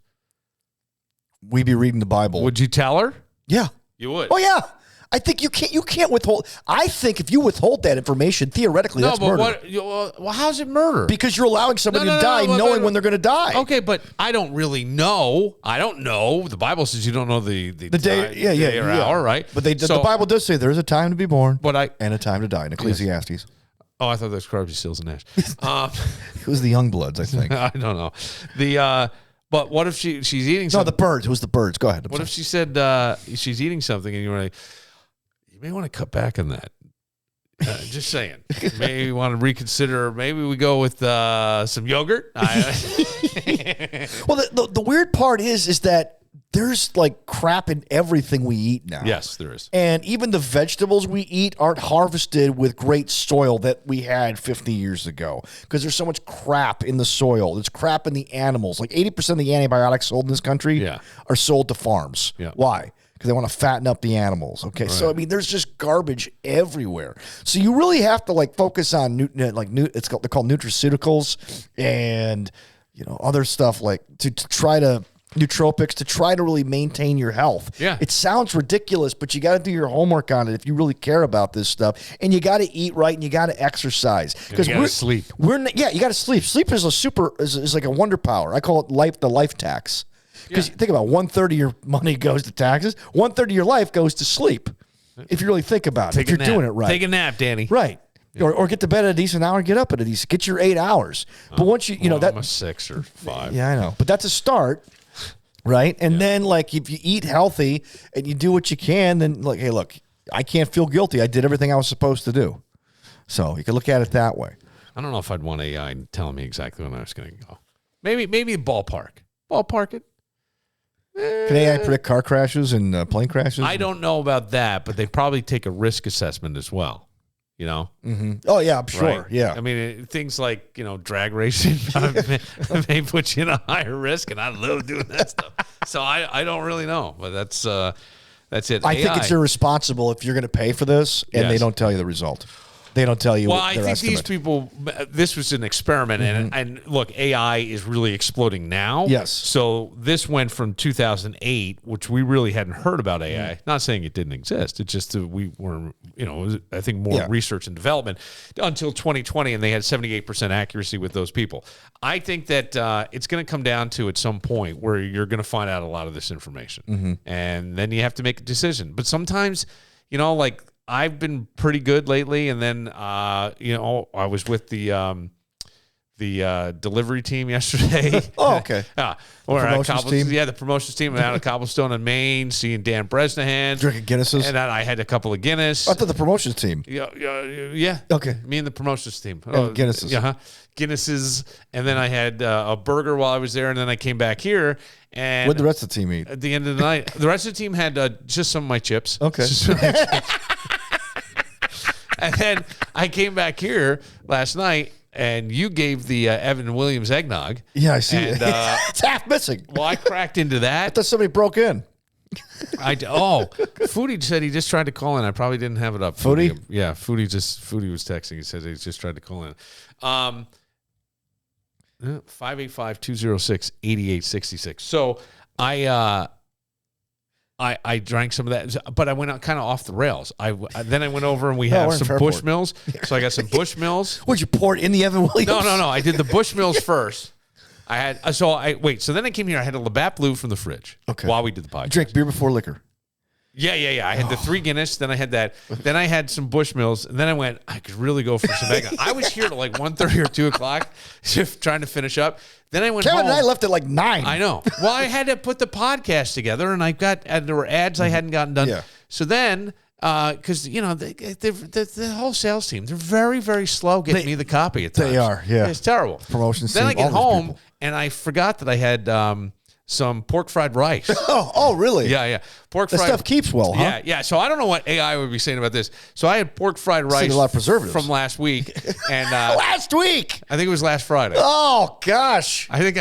Speaker 3: We'd be reading the Bible.
Speaker 2: Would you tell her?
Speaker 3: Yeah.
Speaker 2: You would?
Speaker 3: Oh, yeah. I think you can't withhold. I think if you withhold that information, theoretically, that's murder.
Speaker 2: Well, how's it murder?
Speaker 3: Because you're allowing somebody to die knowing when they're going to die.
Speaker 2: Okay, but I don't really know. I don't know. The Bible says you don't know the
Speaker 3: day. Day or
Speaker 2: hour, right?
Speaker 3: But the Bible does say there's a time to be born, and a time to die in Ecclesiastes.
Speaker 2: Yes. Oh, I thought that was Crosby, Stills, and Nash.
Speaker 3: It was the Youngbloods, I think.
Speaker 2: I don't know. But what if she's eating something?
Speaker 3: No, the birds. It was the birds. Go ahead.
Speaker 2: What if she said she's eating something and you were like, you may want to cut back on that. Just saying. Maybe you want to reconsider. Maybe we go with some yogurt.
Speaker 3: Well, the weird part is that there's like crap in everything we eat now.
Speaker 2: Yes, there is.
Speaker 3: And even the vegetables we eat aren't harvested with great soil that we had 50 years ago because there's so much crap in the soil. There's crap in the animals. Like 80% of the antibiotics sold in this country are sold to farms.
Speaker 2: Yeah.
Speaker 3: Why? Because they want to fatten up the animals. Okay,
Speaker 2: right.
Speaker 3: So I mean, there's just garbage everywhere. So you really have to like focus on they're called nutraceuticals and other stuff like to try to. Nootropics to try to really maintain your health.
Speaker 2: Yeah.
Speaker 3: It sounds ridiculous, but you got to do your homework on it if you really care about this stuff. And you got to eat right and you got to exercise.
Speaker 2: Because you got to sleep.
Speaker 3: You got to sleep. Sleep is is like a wonder power. I call it the life tax. Because think about it, 1/3 of your money goes to taxes. 1/3 of your life goes to sleep. If you really think about it, if you're doing it right.
Speaker 2: Take a nap, Danny.
Speaker 3: Right. Yeah. Or get to bed at a decent hour and get up at a decent. Get your 8 hours. But once
Speaker 2: I'm a 6 or 5.
Speaker 3: Yeah, I know. But that's a start. Right. And then like if you eat healthy and you do what you can, then like, hey, look, I can't feel guilty. I did everything I was supposed to do. So you can look at it that way.
Speaker 2: I don't know if I'd want AI telling me exactly when I was going to go. Maybe ballpark. Ballpark it.
Speaker 3: Can AI predict car crashes and plane crashes?
Speaker 2: I don't know about that, but they probably take a risk assessment as well.
Speaker 3: Mm-hmm. Oh, yeah, I'm sure.
Speaker 2: Right?
Speaker 3: Yeah.
Speaker 2: I mean, things like, drag racing may put you in a higher risk, and I love doing that stuff. So I don't really know, but that's it.
Speaker 3: I think it's irresponsible if you're going to pay for this and they don't tell you the result. They don't tell you
Speaker 2: Well,
Speaker 3: their
Speaker 2: I think
Speaker 3: estimate.
Speaker 2: these people, this was an experiment, and look, AI is really exploding now.
Speaker 3: Yes.
Speaker 2: So this went from 2008, which we really hadn't heard about AI. Not saying it didn't exist. It's just that we were, I think more research and development until 2020, and they had 78% accuracy with those people. I think that it's going to come down to at some point where you're going to find out a lot of this information, and then you have to make a decision. But sometimes, like, I've been pretty good lately, and then I was with the delivery team yesterday.
Speaker 3: Oh, okay.
Speaker 2: Promotions team. Yeah, the promotions team out of Cobblestone in Maine, seeing Dan Bresnahan,
Speaker 3: drinking Guinnesses,
Speaker 2: and then I had a couple of Guinness.
Speaker 3: I thought the promotions team.
Speaker 2: Yeah.
Speaker 3: Okay.
Speaker 2: Me and the promotions team.
Speaker 3: Guinnesses.
Speaker 2: Yeah. Guinnesses, and then I had a burger while I was there, and then I came back here. And
Speaker 3: what did the rest of the team eat?
Speaker 2: At the end of the night, the rest of the team had just some of my chips.
Speaker 3: Okay.
Speaker 2: And then I came back here last night, and you gave the Evan Williams eggnog.
Speaker 3: Yeah, I see.
Speaker 2: And,
Speaker 3: it's half missing.
Speaker 2: Well, I cracked into that.
Speaker 3: I thought somebody broke in.
Speaker 2: Foodie said he just tried to call in. I probably didn't have it up.
Speaker 3: Foodie?
Speaker 2: Yeah, Foodie was texting. He said he just tried to call in. 585-206-8866. So I drank some of that, but I went kind of off the rails. Then I went over and we have some Bushmills. So I got some Bushmills.
Speaker 3: Would you pour it in the Evan Williams?
Speaker 2: No. I did the Bushmills first. So then I came here. I had a Labatt Blue from the fridge.
Speaker 3: Okay.
Speaker 2: While we did the podcast.
Speaker 3: You drank beer before liquor.
Speaker 2: Yeah. I had the 3 Guinness. Then I had that. Then I had some Bushmills. And then I went, I could really go for some egg. I was here till like 1:30 or 2 o'clock, trying to finish up. Then I went
Speaker 3: Kevin
Speaker 2: home.
Speaker 3: and I left at like 9.
Speaker 2: I know. Well, I had to put the podcast together, and there were ads I hadn't gotten done.
Speaker 3: Yeah.
Speaker 2: So then, because the whole sales team, they're very, very slow getting me the copy at times.
Speaker 3: They are. Yeah.
Speaker 2: It's terrible.
Speaker 3: Promotions.
Speaker 2: Then
Speaker 3: team,
Speaker 2: I get
Speaker 3: all these
Speaker 2: home
Speaker 3: people.
Speaker 2: and I forgot that I had some pork fried rice.
Speaker 3: Oh, really?
Speaker 2: Yeah. Pork
Speaker 3: That
Speaker 2: fried
Speaker 3: stuff keeps well, huh?
Speaker 2: Yeah. So I don't know what AI would be saying about this. So I had pork fried rice
Speaker 3: a lot of preservatives
Speaker 2: from last week, and
Speaker 3: last week.
Speaker 2: I think it was last Friday.
Speaker 3: Oh gosh.
Speaker 2: I think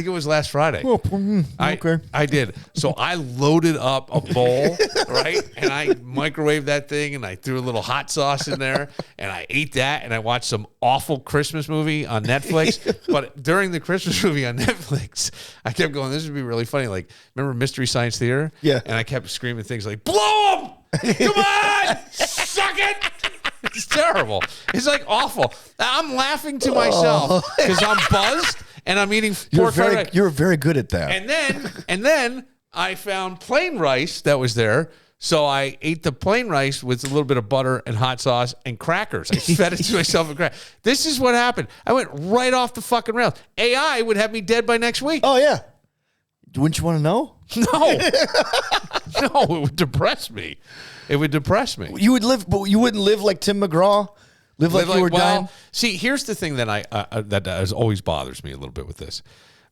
Speaker 2: it was last Friday.
Speaker 3: Okay.
Speaker 2: I did. So I loaded up a bowl, right? And I microwaved that thing, and I threw a little hot sauce in there, and I ate that, and I watched some awful Christmas movie on Netflix. But during the Christmas movie on Netflix, I kept going, this would be really funny. Like, remember Mystery Science Theater?
Speaker 3: Yeah.
Speaker 2: And I kept screaming things like, blow them! Come on, suck it. It's terrible. It's like awful. I'm laughing to myself because I'm buzzed and I'm eating pork fried rice.
Speaker 3: You're very good at that.
Speaker 2: And then I found plain rice that was there. So I ate the plain rice with a little bit of butter and hot sauce and crackers. I fed it to myself and crackers. This is what happened. I went right off the fucking rails. AI would have me dead by next week.
Speaker 3: Oh, yeah. Wouldn't you want to know?
Speaker 2: No. No, it would depress me. It would depress me.
Speaker 3: You would live, but you wouldn't live like Tim McGraw? Live like you were dying?
Speaker 2: See, here's the thing that that always bothers me a little bit with this.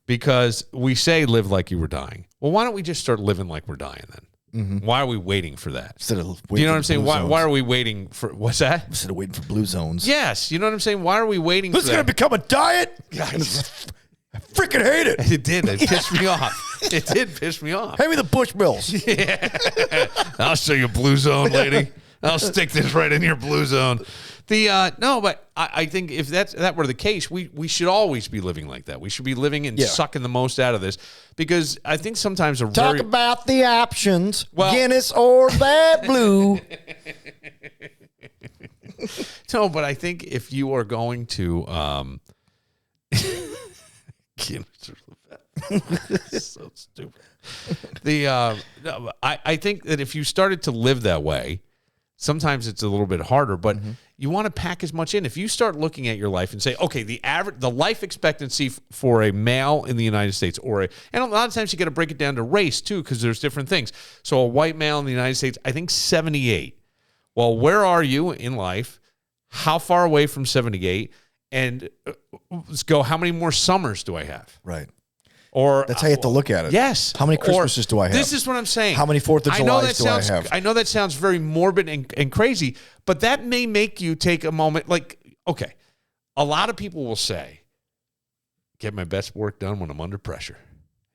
Speaker 2: Because we say live like you were dying. Well, why don't we just start living like we're dying then? Mm-hmm. Why are we waiting for that?
Speaker 3: Instead of waiting,
Speaker 2: do you know what I'm saying? Why are we waiting for what's that?
Speaker 3: Instead of waiting for blue zones.
Speaker 2: Yes, you know what I'm saying. Why are we waiting?
Speaker 3: This is going to become a diet. I freaking hate it.
Speaker 2: It did. It pissed me off. It did piss me off.
Speaker 3: Hand me the Bushmills.
Speaker 2: Yeah. I'll show you blue zone, lady. I'll stick this right in your blue zone. No, but I think if that were the case, we should always be living like that. We should be living and sucking the most out of this, because I think sometimes
Speaker 3: talk about the options, Guinness or Bad Blue.
Speaker 2: No, but I think if you are going to Guinness or so stupid. I think that if you started to live that way, sometimes it's a little bit harder, but you want to pack as much in. If you start looking at your life and say, okay, the life expectancy for a male in the United States, and a lot of times you got to break it down to race too, because there's different things. So a white male in the United States, I think 78. Well, where are you in life? How far away from 78? And let's go, how many more summers do I have?
Speaker 3: Right.
Speaker 2: Or
Speaker 3: that's how you have to look at it.
Speaker 2: Yes.
Speaker 3: How many Christmases do I have?
Speaker 2: This is what I'm saying.
Speaker 3: How many 4th of Julys do I have?
Speaker 2: I know that sounds very morbid and crazy, but that may make you take a moment. Like, okay, a lot of people will say, get my best work done when I'm under pressure.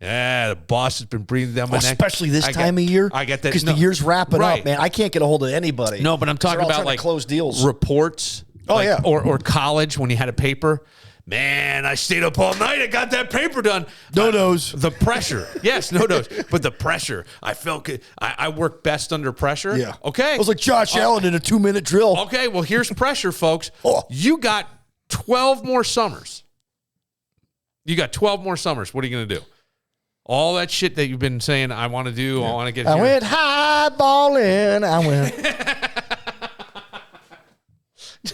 Speaker 2: Yeah, the boss has been breathing down my neck.
Speaker 3: Especially this time of year.
Speaker 2: I get that.
Speaker 3: Because the year's wrapping up, man. I can't get a hold of anybody.
Speaker 2: No, but I'm talking about like
Speaker 3: close deals.
Speaker 2: Reports.
Speaker 3: Oh, yeah.
Speaker 2: Or college when you had a paper. Man, I stayed up all night. I got that paper done.
Speaker 3: No-nos.
Speaker 2: The pressure. Yes, no-nos. But the pressure. I felt good. I work best under pressure.
Speaker 3: Yeah.
Speaker 2: Okay.
Speaker 3: I was like Josh Allen in a 2-minute drill.
Speaker 2: Okay, well, here's pressure, folks. You got 12 more summers. You got 12 more summers. What are you going to do? All that shit that you've been saying, I want to do, I want to get
Speaker 3: I went highballing. I went.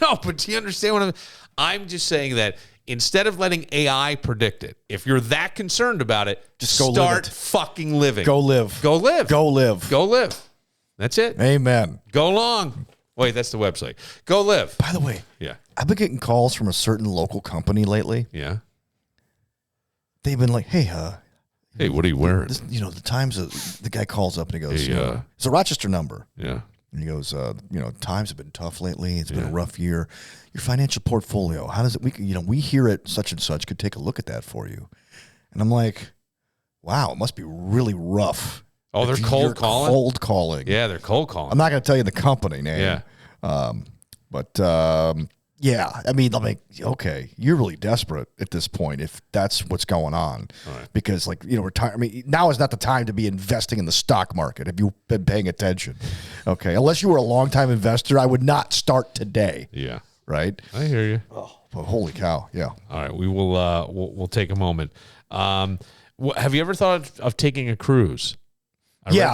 Speaker 2: No, but do you understand what I'm just saying that instead of letting AI predict it, if you're that concerned about it,
Speaker 3: just go
Speaker 2: start fucking living.
Speaker 3: Go live.
Speaker 2: Go live.
Speaker 3: Go live.
Speaker 2: Go live. That's it.
Speaker 3: Amen.
Speaker 2: Go long. Wait, that's the website. Go live.
Speaker 3: By the way, I've been getting calls from a certain local company lately.
Speaker 2: Yeah.
Speaker 3: They've been like, hey,
Speaker 2: what are you wearing?
Speaker 3: The times the guy calls up and he goes,
Speaker 2: Hey,
Speaker 3: it's a Rochester number.
Speaker 2: Yeah.
Speaker 3: And he goes, times have been tough lately. It's been a rough year. Your financial portfolio, how does it? We hear it such and such. Could take a look at that for you. And I'm like, wow, it must be really rough.
Speaker 2: Oh, they're cold calling.
Speaker 3: Cold calling.
Speaker 2: Yeah, they're cold calling.
Speaker 3: I'm not going to tell you the company name.
Speaker 2: Yeah.
Speaker 3: Yeah, I mean, I'm like, okay, you're really desperate at this point if that's what's going on.
Speaker 2: Right.
Speaker 3: Because, now is not the time to be investing in the stock market. Have you been paying attention? Okay, unless you were a longtime investor, I would not start today.
Speaker 2: Yeah.
Speaker 3: Right?
Speaker 2: I hear you.
Speaker 3: Oh, holy cow, yeah.
Speaker 2: All right, we will we'll take a moment. Have you ever thought of taking a cruise?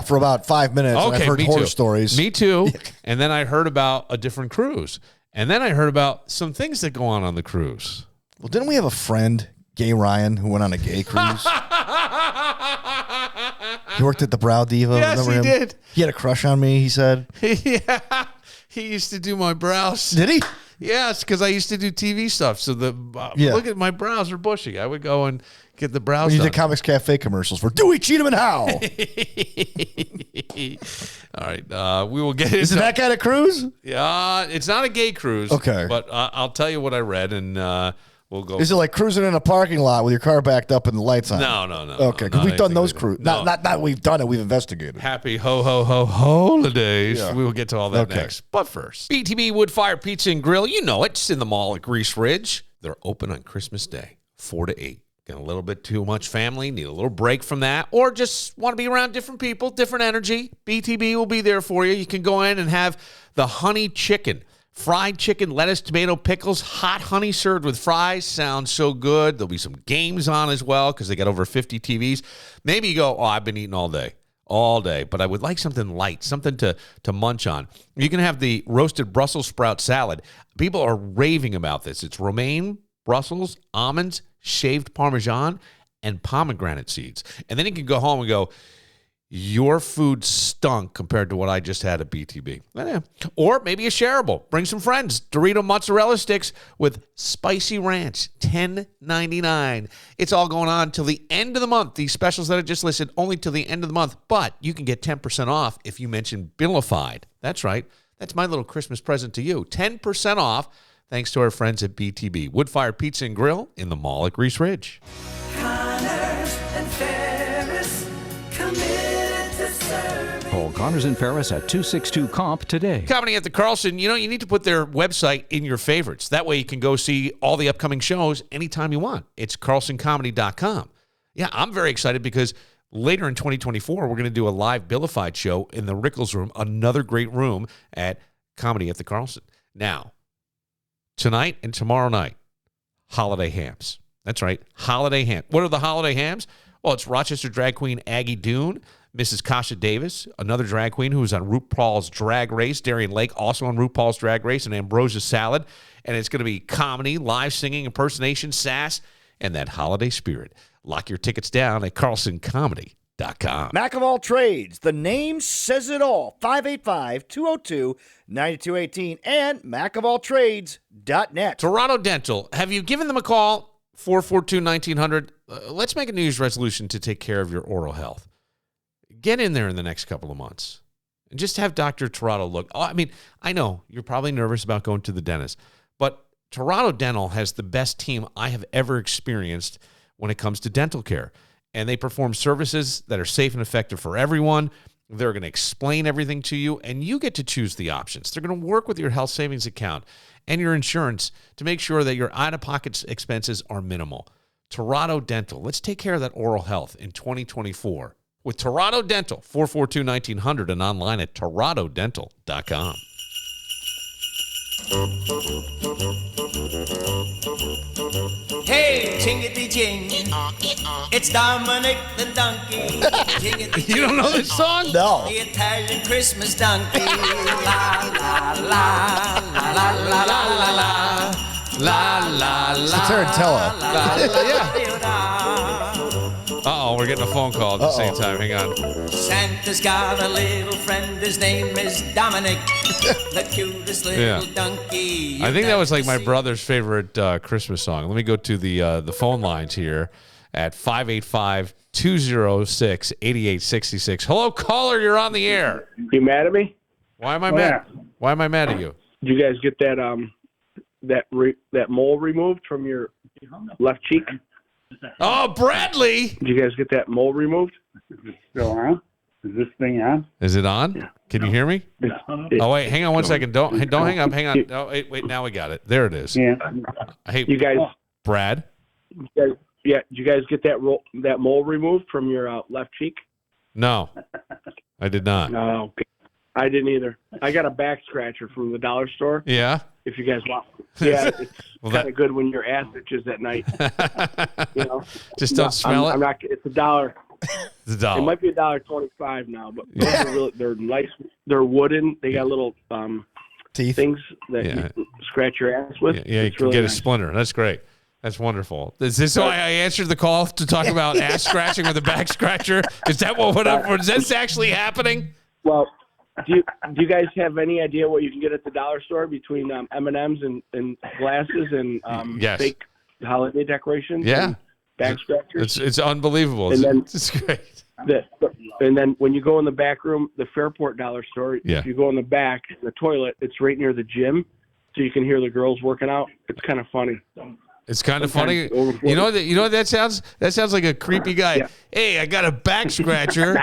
Speaker 3: For about 5 minutes.
Speaker 2: Okay,
Speaker 3: I've heard horror stories.
Speaker 2: Me too. And then I heard about a different cruise. And then I heard about some things that go on the cruise.
Speaker 3: Well, didn't we have a friend, Gay Ryan, who went on a gay cruise? He worked at the Brow Diva.
Speaker 2: Yes,
Speaker 3: remember
Speaker 2: he
Speaker 3: him?
Speaker 2: did.
Speaker 3: He had a crush on me, he said.
Speaker 2: Yeah. He used to do my brows.
Speaker 3: Did he?
Speaker 2: Yes, because I used to do TV stuff. So look at my brows are bushy. I would go and get the brows
Speaker 3: You
Speaker 2: done.
Speaker 3: did Comics Cafe commercials for Dewey, Cheatham, and Howe.
Speaker 2: All right, we will get into...
Speaker 3: Is it that kind of cruise?
Speaker 2: Yeah, it's not a gay cruise.
Speaker 3: Okay.
Speaker 2: But I'll tell you what I read, and we'll go...
Speaker 3: Is it like cruising in a parking lot with your car backed up and the lights on?
Speaker 2: No.
Speaker 3: Okay, because we've done those cruises.
Speaker 2: No.
Speaker 3: Not we've done it, we've investigated.
Speaker 2: Happy holidays.
Speaker 3: Yeah.
Speaker 2: We will get to all that next. But first, BTB Wood Fire Pizza and Grill. You know it. It's in the mall at Grease Ridge. They're open on Christmas Day, 4 to 8. got a little bit too much family, need a little break from that, or just want to be around different people, different energy, BTB will be there for you. You can go in and have the honey chicken. Fried chicken, lettuce, tomato, pickles, hot honey served with fries. Sounds so good. There'll be some games on as well because they got over 50 TVs. Maybe you go, I've been eating all day, but I would like something light, something to munch on. You can have the roasted Brussels sprout salad. People are raving about this. It's romaine, Brussels, almonds, shaved Parmesan, and pomegranate seeds. And then you can go home and go, your food stunk compared to what I just had at BTB. Or maybe a shareable. Bring some friends. Dorito mozzarella sticks with spicy ranch, $10.99. It's all going on till the end of the month. These specials that I just listed, only till the end of the month. But you can get 10% off if you mention Billified. That's right. That's my little Christmas present to you. 10% off thanks to our friends at BTB. Woodfire Pizza and Grill in the mall at Grease Ridge.
Speaker 10: Connors and Ferris, committed to service.
Speaker 12: Call Connors and Ferris at 262-COMP today.
Speaker 2: Comedy at the Carlson, you need to put their website in your favorites. That way you can go see all the upcoming shows anytime you want. It's carlsoncomedy.com. Yeah, I'm very excited because later in 2024, we're going to do a live Billified show in the Rickles Room, another great room at Comedy at the Carlson. Now, tonight and tomorrow night, holiday hams. That's right, holiday ham. What are the holiday hams? Well, it's Rochester drag queen Aggie Doon, Mrs. Kasha Davis, another drag queen who was on RuPaul's Drag Race, Darian Lake, also on RuPaul's Drag Race, and Ambrosia Salad. And it's going to be comedy, live singing, impersonation, sass, and that holiday spirit. Lock your tickets down at carlsoncomedy.com.
Speaker 9: Mac of all trades. The name says it all. 585-202-9218 and macofalltrades.net.
Speaker 2: Toronto Dental. Have you given them a call? 442-1900. Let's make a New Year's resolution to take care of your oral health. Get in there in the next couple of months and just have Dr. Toronto look. I mean, I know you're probably nervous about going to the dentist, but Toronto Dental has the best team I have ever experienced when it comes to dental care. And they perform services that are safe and effective for everyone. They're going to explain everything to you, and you get to choose the options. They're going to work with your health savings account and your insurance to make sure that your out-of-pocket expenses are minimal. Toronto Dental. Let's take care of that oral health in 2024 with Toronto Dental, 442-1900, and online at torontodental.com.
Speaker 10: Hey, chingity jing, it's Dominic the donkey. Jingity
Speaker 2: You don't know this song?
Speaker 3: No.
Speaker 10: the Italian Christmas donkey. La la la la la la la la la la la la.
Speaker 3: Tarantella.
Speaker 2: Uh-oh, we're getting a phone call at the same time. Hang on.
Speaker 10: Santa's got a little friend, his name is Dominic, the cutest little donkey.
Speaker 2: I think that was like my brother's favorite Christmas song. Let me go to the phone lines here at 585-206-8866. Hello, caller. You're on the air.
Speaker 13: You mad at me?
Speaker 2: Why am I mad? Why am I mad at you?
Speaker 13: Did you guys get that that mole removed from your left cheek?
Speaker 2: Oh, Bradley!
Speaker 13: Did you guys get that mole removed?
Speaker 14: Is it still on? Is this thing on?
Speaker 2: Is it on? Yeah. Can you hear me? Oh, wait. Hang on one second. Don't hang up. Hang on. No, wait. Now we got it. There it is.
Speaker 14: Yeah.
Speaker 2: Hey,
Speaker 13: you guys.
Speaker 2: Brad?
Speaker 13: Did you guys get that mole removed from your left cheek?
Speaker 2: No, I did not.
Speaker 13: No, okay. I didn't either. I got a back scratcher from the dollar store.
Speaker 2: Yeah?
Speaker 13: If you guys want. Yeah, it's kind of good when your ass itches at night.
Speaker 2: Just don't smell it?
Speaker 13: I'm not. It's $1.
Speaker 2: It's $1.
Speaker 13: It might be $1.25 now, but those are really, they're nice. They're wooden. They got little
Speaker 3: teeth
Speaker 13: things that you scratch your ass with.
Speaker 2: Yeah, you can really get a splinter. That's great. That's wonderful. Is this why I answered the call to talk about ass scratching with a back scratcher? Is that what went up? Or is this actually happening?
Speaker 13: Well, do you guys have any idea what you can get at the dollar store between M&Ms and glasses and
Speaker 2: yes.
Speaker 13: fake holiday decorations?
Speaker 2: Yeah.
Speaker 13: And back scratchers?
Speaker 2: It's unbelievable.
Speaker 13: And then,
Speaker 2: it's great.
Speaker 13: And then when you go in the back room, the Fairport dollar store, if you go in the back, the toilet, it's right near the gym, so you can hear the girls working out. It's kind of funny.
Speaker 2: It's kind of funny. You know what that sounds? That sounds like a creepy guy. Yeah. Hey, I got a back scratcher,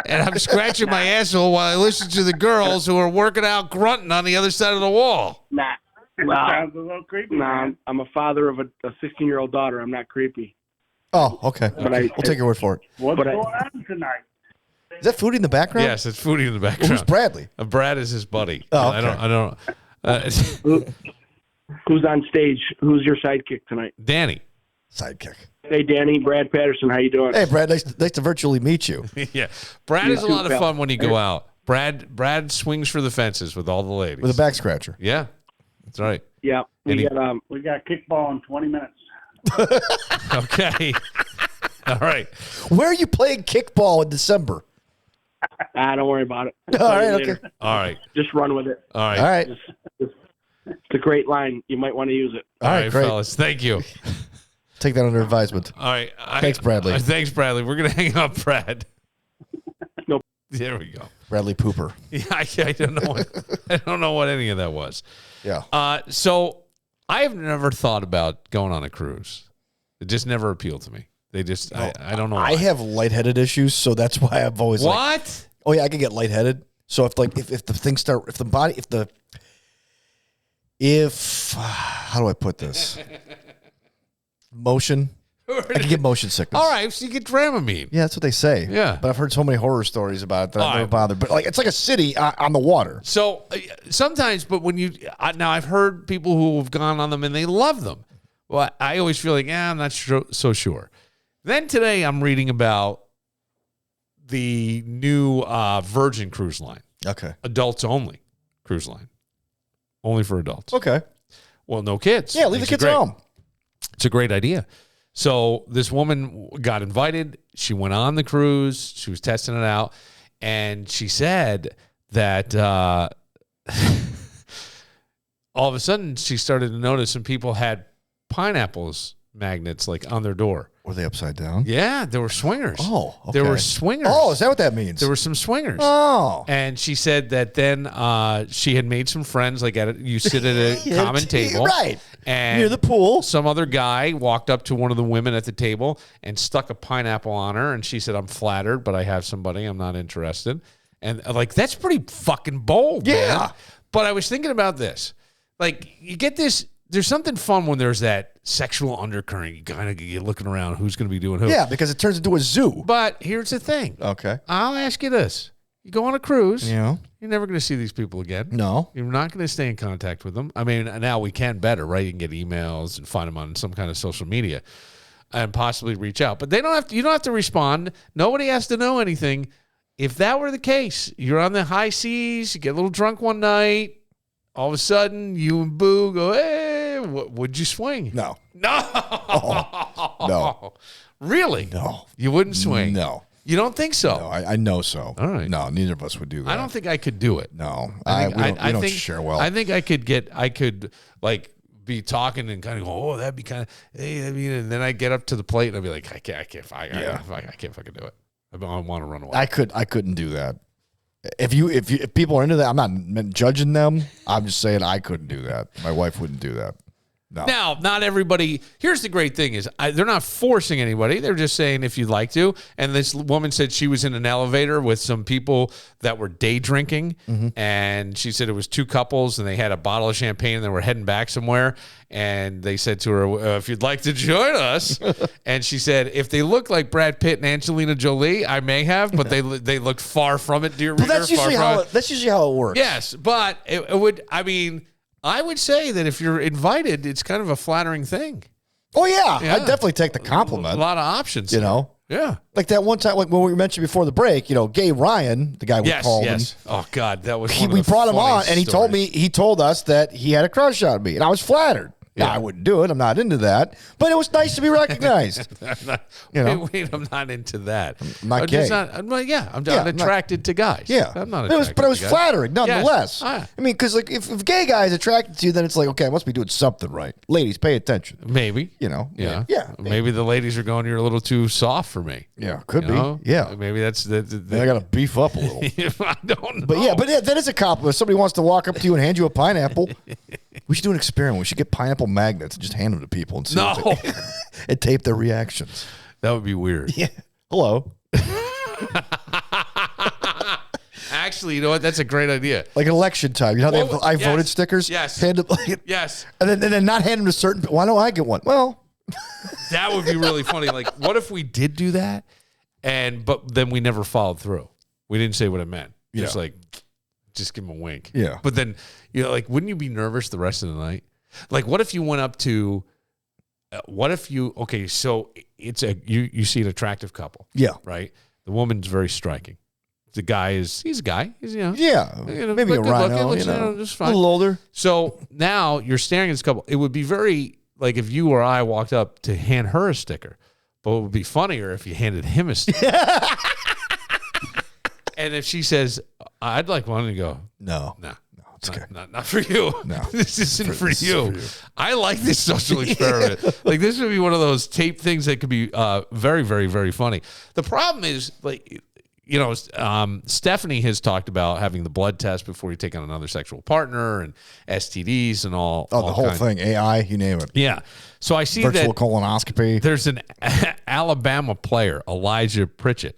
Speaker 2: and I'm scratching my asshole while I listen to the girls who are working out grunting on the other side of the wall.
Speaker 13: Nah.
Speaker 14: Sounds a little creepy.
Speaker 13: Nah, I'm a father of a 16-year-old daughter. I'm not creepy.
Speaker 3: Oh, okay. We'll take your word for it.
Speaker 14: What's going on tonight?
Speaker 3: Is that Foodie in the background?
Speaker 2: Yes, it's Foodie in the background.
Speaker 3: Well, who's Bradley?
Speaker 2: Brad is his buddy.
Speaker 3: Oh, okay.
Speaker 2: I don't.
Speaker 13: Who's on stage? Who's your sidekick tonight?
Speaker 2: Danny.
Speaker 3: Sidekick.
Speaker 13: Hey, Danny. Brad Patterson. How you doing?
Speaker 3: Hey, Brad. Nice to virtually meet you.
Speaker 2: Yeah, Brad is a lot of fun when you go out. Brad swings for the fences with all the ladies
Speaker 3: with a back scratcher.
Speaker 2: Yeah, that's right.
Speaker 13: Yeah,
Speaker 14: we got kickball in 20 minutes.
Speaker 2: Okay. All right.
Speaker 3: Where are you playing kickball in December?
Speaker 13: Don't worry about it.
Speaker 3: All right. Okay.
Speaker 2: All right.
Speaker 13: Just run with it.
Speaker 2: All right.
Speaker 3: All right.
Speaker 13: It's a great line. You might want to use it.
Speaker 2: All right, great. Fellas. Thank you.
Speaker 3: Take that under advisement.
Speaker 2: All right.
Speaker 3: Thanks, Bradley.
Speaker 2: Thanks, Bradley. We're going to hang up, Brad.
Speaker 13: Nope.
Speaker 2: There we go.
Speaker 3: Bradley Pooper.
Speaker 2: Yeah, I don't know. I don't know what any of that was.
Speaker 3: Yeah.
Speaker 2: So I have never thought about going on a cruise. It just never appealed to me. They just, I don't know why.
Speaker 3: I have lightheaded issues, so that's why I've always
Speaker 2: What?
Speaker 3: Oh yeah, I can get lightheaded. So if the things start, how do I put this? Motion. I can get motion sickness.
Speaker 2: All right, so you get Dramamine.
Speaker 3: Yeah, that's what they say.
Speaker 2: Yeah.
Speaker 3: But I've heard so many horror stories about it that I've never bothered. But it's like a city on the water.
Speaker 2: So sometimes, but when now I've heard people who have gone on them and they love them. Well, I always feel like, I'm not so sure. Then today I'm reading about the new Virgin cruise line.
Speaker 3: Okay.
Speaker 2: Adults only cruise line. Only for adults.
Speaker 3: Okay.
Speaker 2: Well, no kids.
Speaker 3: Yeah, leave the kids at home.
Speaker 2: It's a great idea. So this woman got invited. She went on the cruise. She was testing it out. And she said that all of a sudden she started to notice some people had pineapples magnets like on their door.
Speaker 3: Were they upside down?
Speaker 2: Yeah, there were swingers.
Speaker 3: Oh, okay.
Speaker 2: There were swingers.
Speaker 3: Oh, is that what that means?
Speaker 2: There were some swingers.
Speaker 3: Oh.
Speaker 2: And she said that then she had made some friends. Like you sit at a common table.
Speaker 3: Right.
Speaker 2: And
Speaker 3: near the pool.
Speaker 2: Some other guy walked up to one of the women at the table and stuck a pineapple on her. And she said, I'm flattered, but I have somebody. I'm not interested. And that's pretty fucking bold, man. But I was thinking about this. Like, you get this. There's something fun when there's that sexual undercurrent. You kind of get looking around who's going to be doing who.
Speaker 3: Yeah, because it turns into a zoo.
Speaker 2: But here's the thing.
Speaker 3: Okay.
Speaker 2: I'll ask you this. You go on a cruise.
Speaker 3: Yeah.
Speaker 2: You're never going to see these people again.
Speaker 3: No.
Speaker 2: You're not going to stay in contact with them. I mean, now we can better, right? You can get emails and find them on some kind of social media and possibly reach out. But you don't have to respond. Nobody has to know anything. If that were the case, you're on the high seas, you get a little drunk one night, all of a sudden you and Boo go, hey, would you swing?
Speaker 3: No.
Speaker 2: No.
Speaker 3: Oh, no.
Speaker 2: Really?
Speaker 3: No.
Speaker 2: You wouldn't swing?
Speaker 3: No.
Speaker 2: You don't think so?
Speaker 3: No, I know so.
Speaker 2: All right.
Speaker 3: No, neither of us would do that.
Speaker 2: I don't think I could do it.
Speaker 3: No.
Speaker 2: I
Speaker 3: We don't
Speaker 2: think,
Speaker 3: share well.
Speaker 2: I think I could like be talking and kind of go, oh, that'd be kind of, hey, and then I get up to the plate and I'd be like, I can't fucking do it. I want to run away.
Speaker 3: I couldn't do that. If people are into that, I'm not judging them. I'm just saying I couldn't do that. My wife wouldn't do that. No.
Speaker 2: Now, not everybody. Here's the great thing is they're not forcing anybody. They're just saying if you'd like to. And this woman said she was in an elevator with some people that were day drinking.
Speaker 3: Mm-hmm.
Speaker 2: And she said it was two couples and they had a bottle of champagne and they were heading back somewhere. And they said to her, if you'd like to join us. And she said, if they look like Brad Pitt and Angelina Jolie, I may have, but they looked far from it, dear reader.
Speaker 3: That's usually how it works.
Speaker 2: Yes, but it would, I would say that if you're invited, it's kind of a flattering thing.
Speaker 3: Oh, yeah. I'd definitely take the compliment.
Speaker 2: A lot of options.
Speaker 3: Yeah. Like that one time, like when we mentioned before the break, Gay Ryan, the guy we called.
Speaker 2: Yes. Oh, God. That was
Speaker 3: we brought him on, and he told us that he had a crush on me, and I was flattered. Yeah. I wouldn't do it. I'm not into that. But it was nice to be recognized.
Speaker 2: Wait, I'm not into that.
Speaker 3: I'm not gay.
Speaker 2: I'm attracted to guys.
Speaker 3: Yeah.
Speaker 2: I'm not
Speaker 3: But it was flattering, nonetheless.
Speaker 2: Yes.
Speaker 3: I mean, because like if gay guy is attracted to you, then it's like, okay, I must be doing something right. Ladies, pay attention.
Speaker 2: Maybe.
Speaker 3: Yeah.
Speaker 2: Maybe the ladies are going, you're a little too soft for me.
Speaker 3: Yeah, could be. Yeah.
Speaker 2: Maybe that's the
Speaker 3: I got to beef up a little.
Speaker 2: I don't know.
Speaker 3: But that is a compliment. If somebody wants to walk up to you and hand you a pineapple, we should do an experiment. We should get pineapple magnets and just hand them to people and see and tape their reactions.
Speaker 2: That would be weird.
Speaker 3: Yeah. Hello.
Speaker 2: Actually, you know what? That's a great idea.
Speaker 3: Like election time. You know how they have I voted stickers?
Speaker 2: Yes.
Speaker 3: Hand them,
Speaker 2: yes.
Speaker 3: And then not hand them to certain people. Why don't I get one? Well,
Speaker 2: That would be really funny. Like, what if we did do that, but then we never followed through? We didn't say what it meant. Just just give him a wink.
Speaker 3: Yeah.
Speaker 2: But then, like, wouldn't you be nervous the rest of the night? Like, what if you went up to, so you see an attractive couple.
Speaker 3: Yeah.
Speaker 2: Right? The woman's very striking. The guy he's a guy. He's,
Speaker 3: maybe a rhino,
Speaker 2: just fine.
Speaker 3: A little older.
Speaker 2: So now you're staring at this couple. It would be very, like, if you or I walked up to hand her a sticker, but it would be funnier if you handed him a sticker. And if she says, I'd like one, to go,
Speaker 3: no,
Speaker 2: it's okay. Not for you.
Speaker 3: No,
Speaker 2: this isn't for you. I like this social experiment. Like, this would be one of those tape things that could be very, very, very funny. The problem is, like, Stephanie has talked about having the blood test before you take on another sexual partner and STDs and all.
Speaker 3: Oh, the whole thing, AI, you name it.
Speaker 2: Yeah. So I see
Speaker 3: virtual colonoscopy.
Speaker 2: There's an Alabama player, Elijah Pritchett.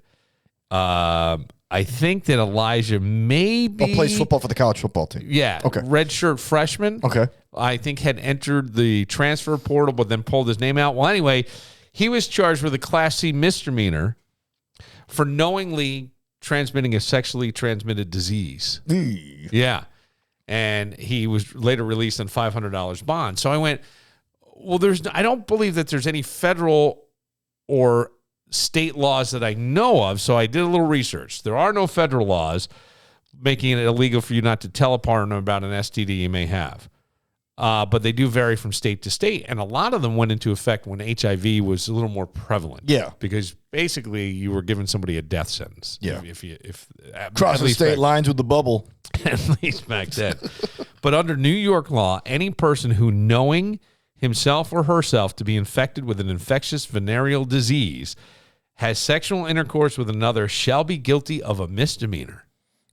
Speaker 2: I think that Elijah maybe
Speaker 3: plays football for the college football team.
Speaker 2: Yeah.
Speaker 3: Okay.
Speaker 2: Redshirt freshman.
Speaker 3: Okay.
Speaker 2: I think had entered the transfer portal, but then pulled his name out. Well, anyway, he was charged with a Class C misdemeanor for knowingly transmitting a sexually transmitted disease. Yeah. And he was later released on $500 bond. So I went, well, I don't believe that there's any federal or state laws that I know of. So I did a little research. There are no federal laws making it illegal for you not to tell a partner about an STD you may have. But they do vary from state to state. And a lot of them went into effect when HIV was a little more prevalent.
Speaker 3: Yeah.
Speaker 2: Because basically you were giving somebody a death sentence.
Speaker 3: Yeah.
Speaker 2: If
Speaker 3: cross the state lines with the bubble.
Speaker 2: At least back then. But under New York law, any person who knowing himself or herself to be infected with an infectious venereal disease has sexual intercourse with another shall be guilty of a misdemeanor.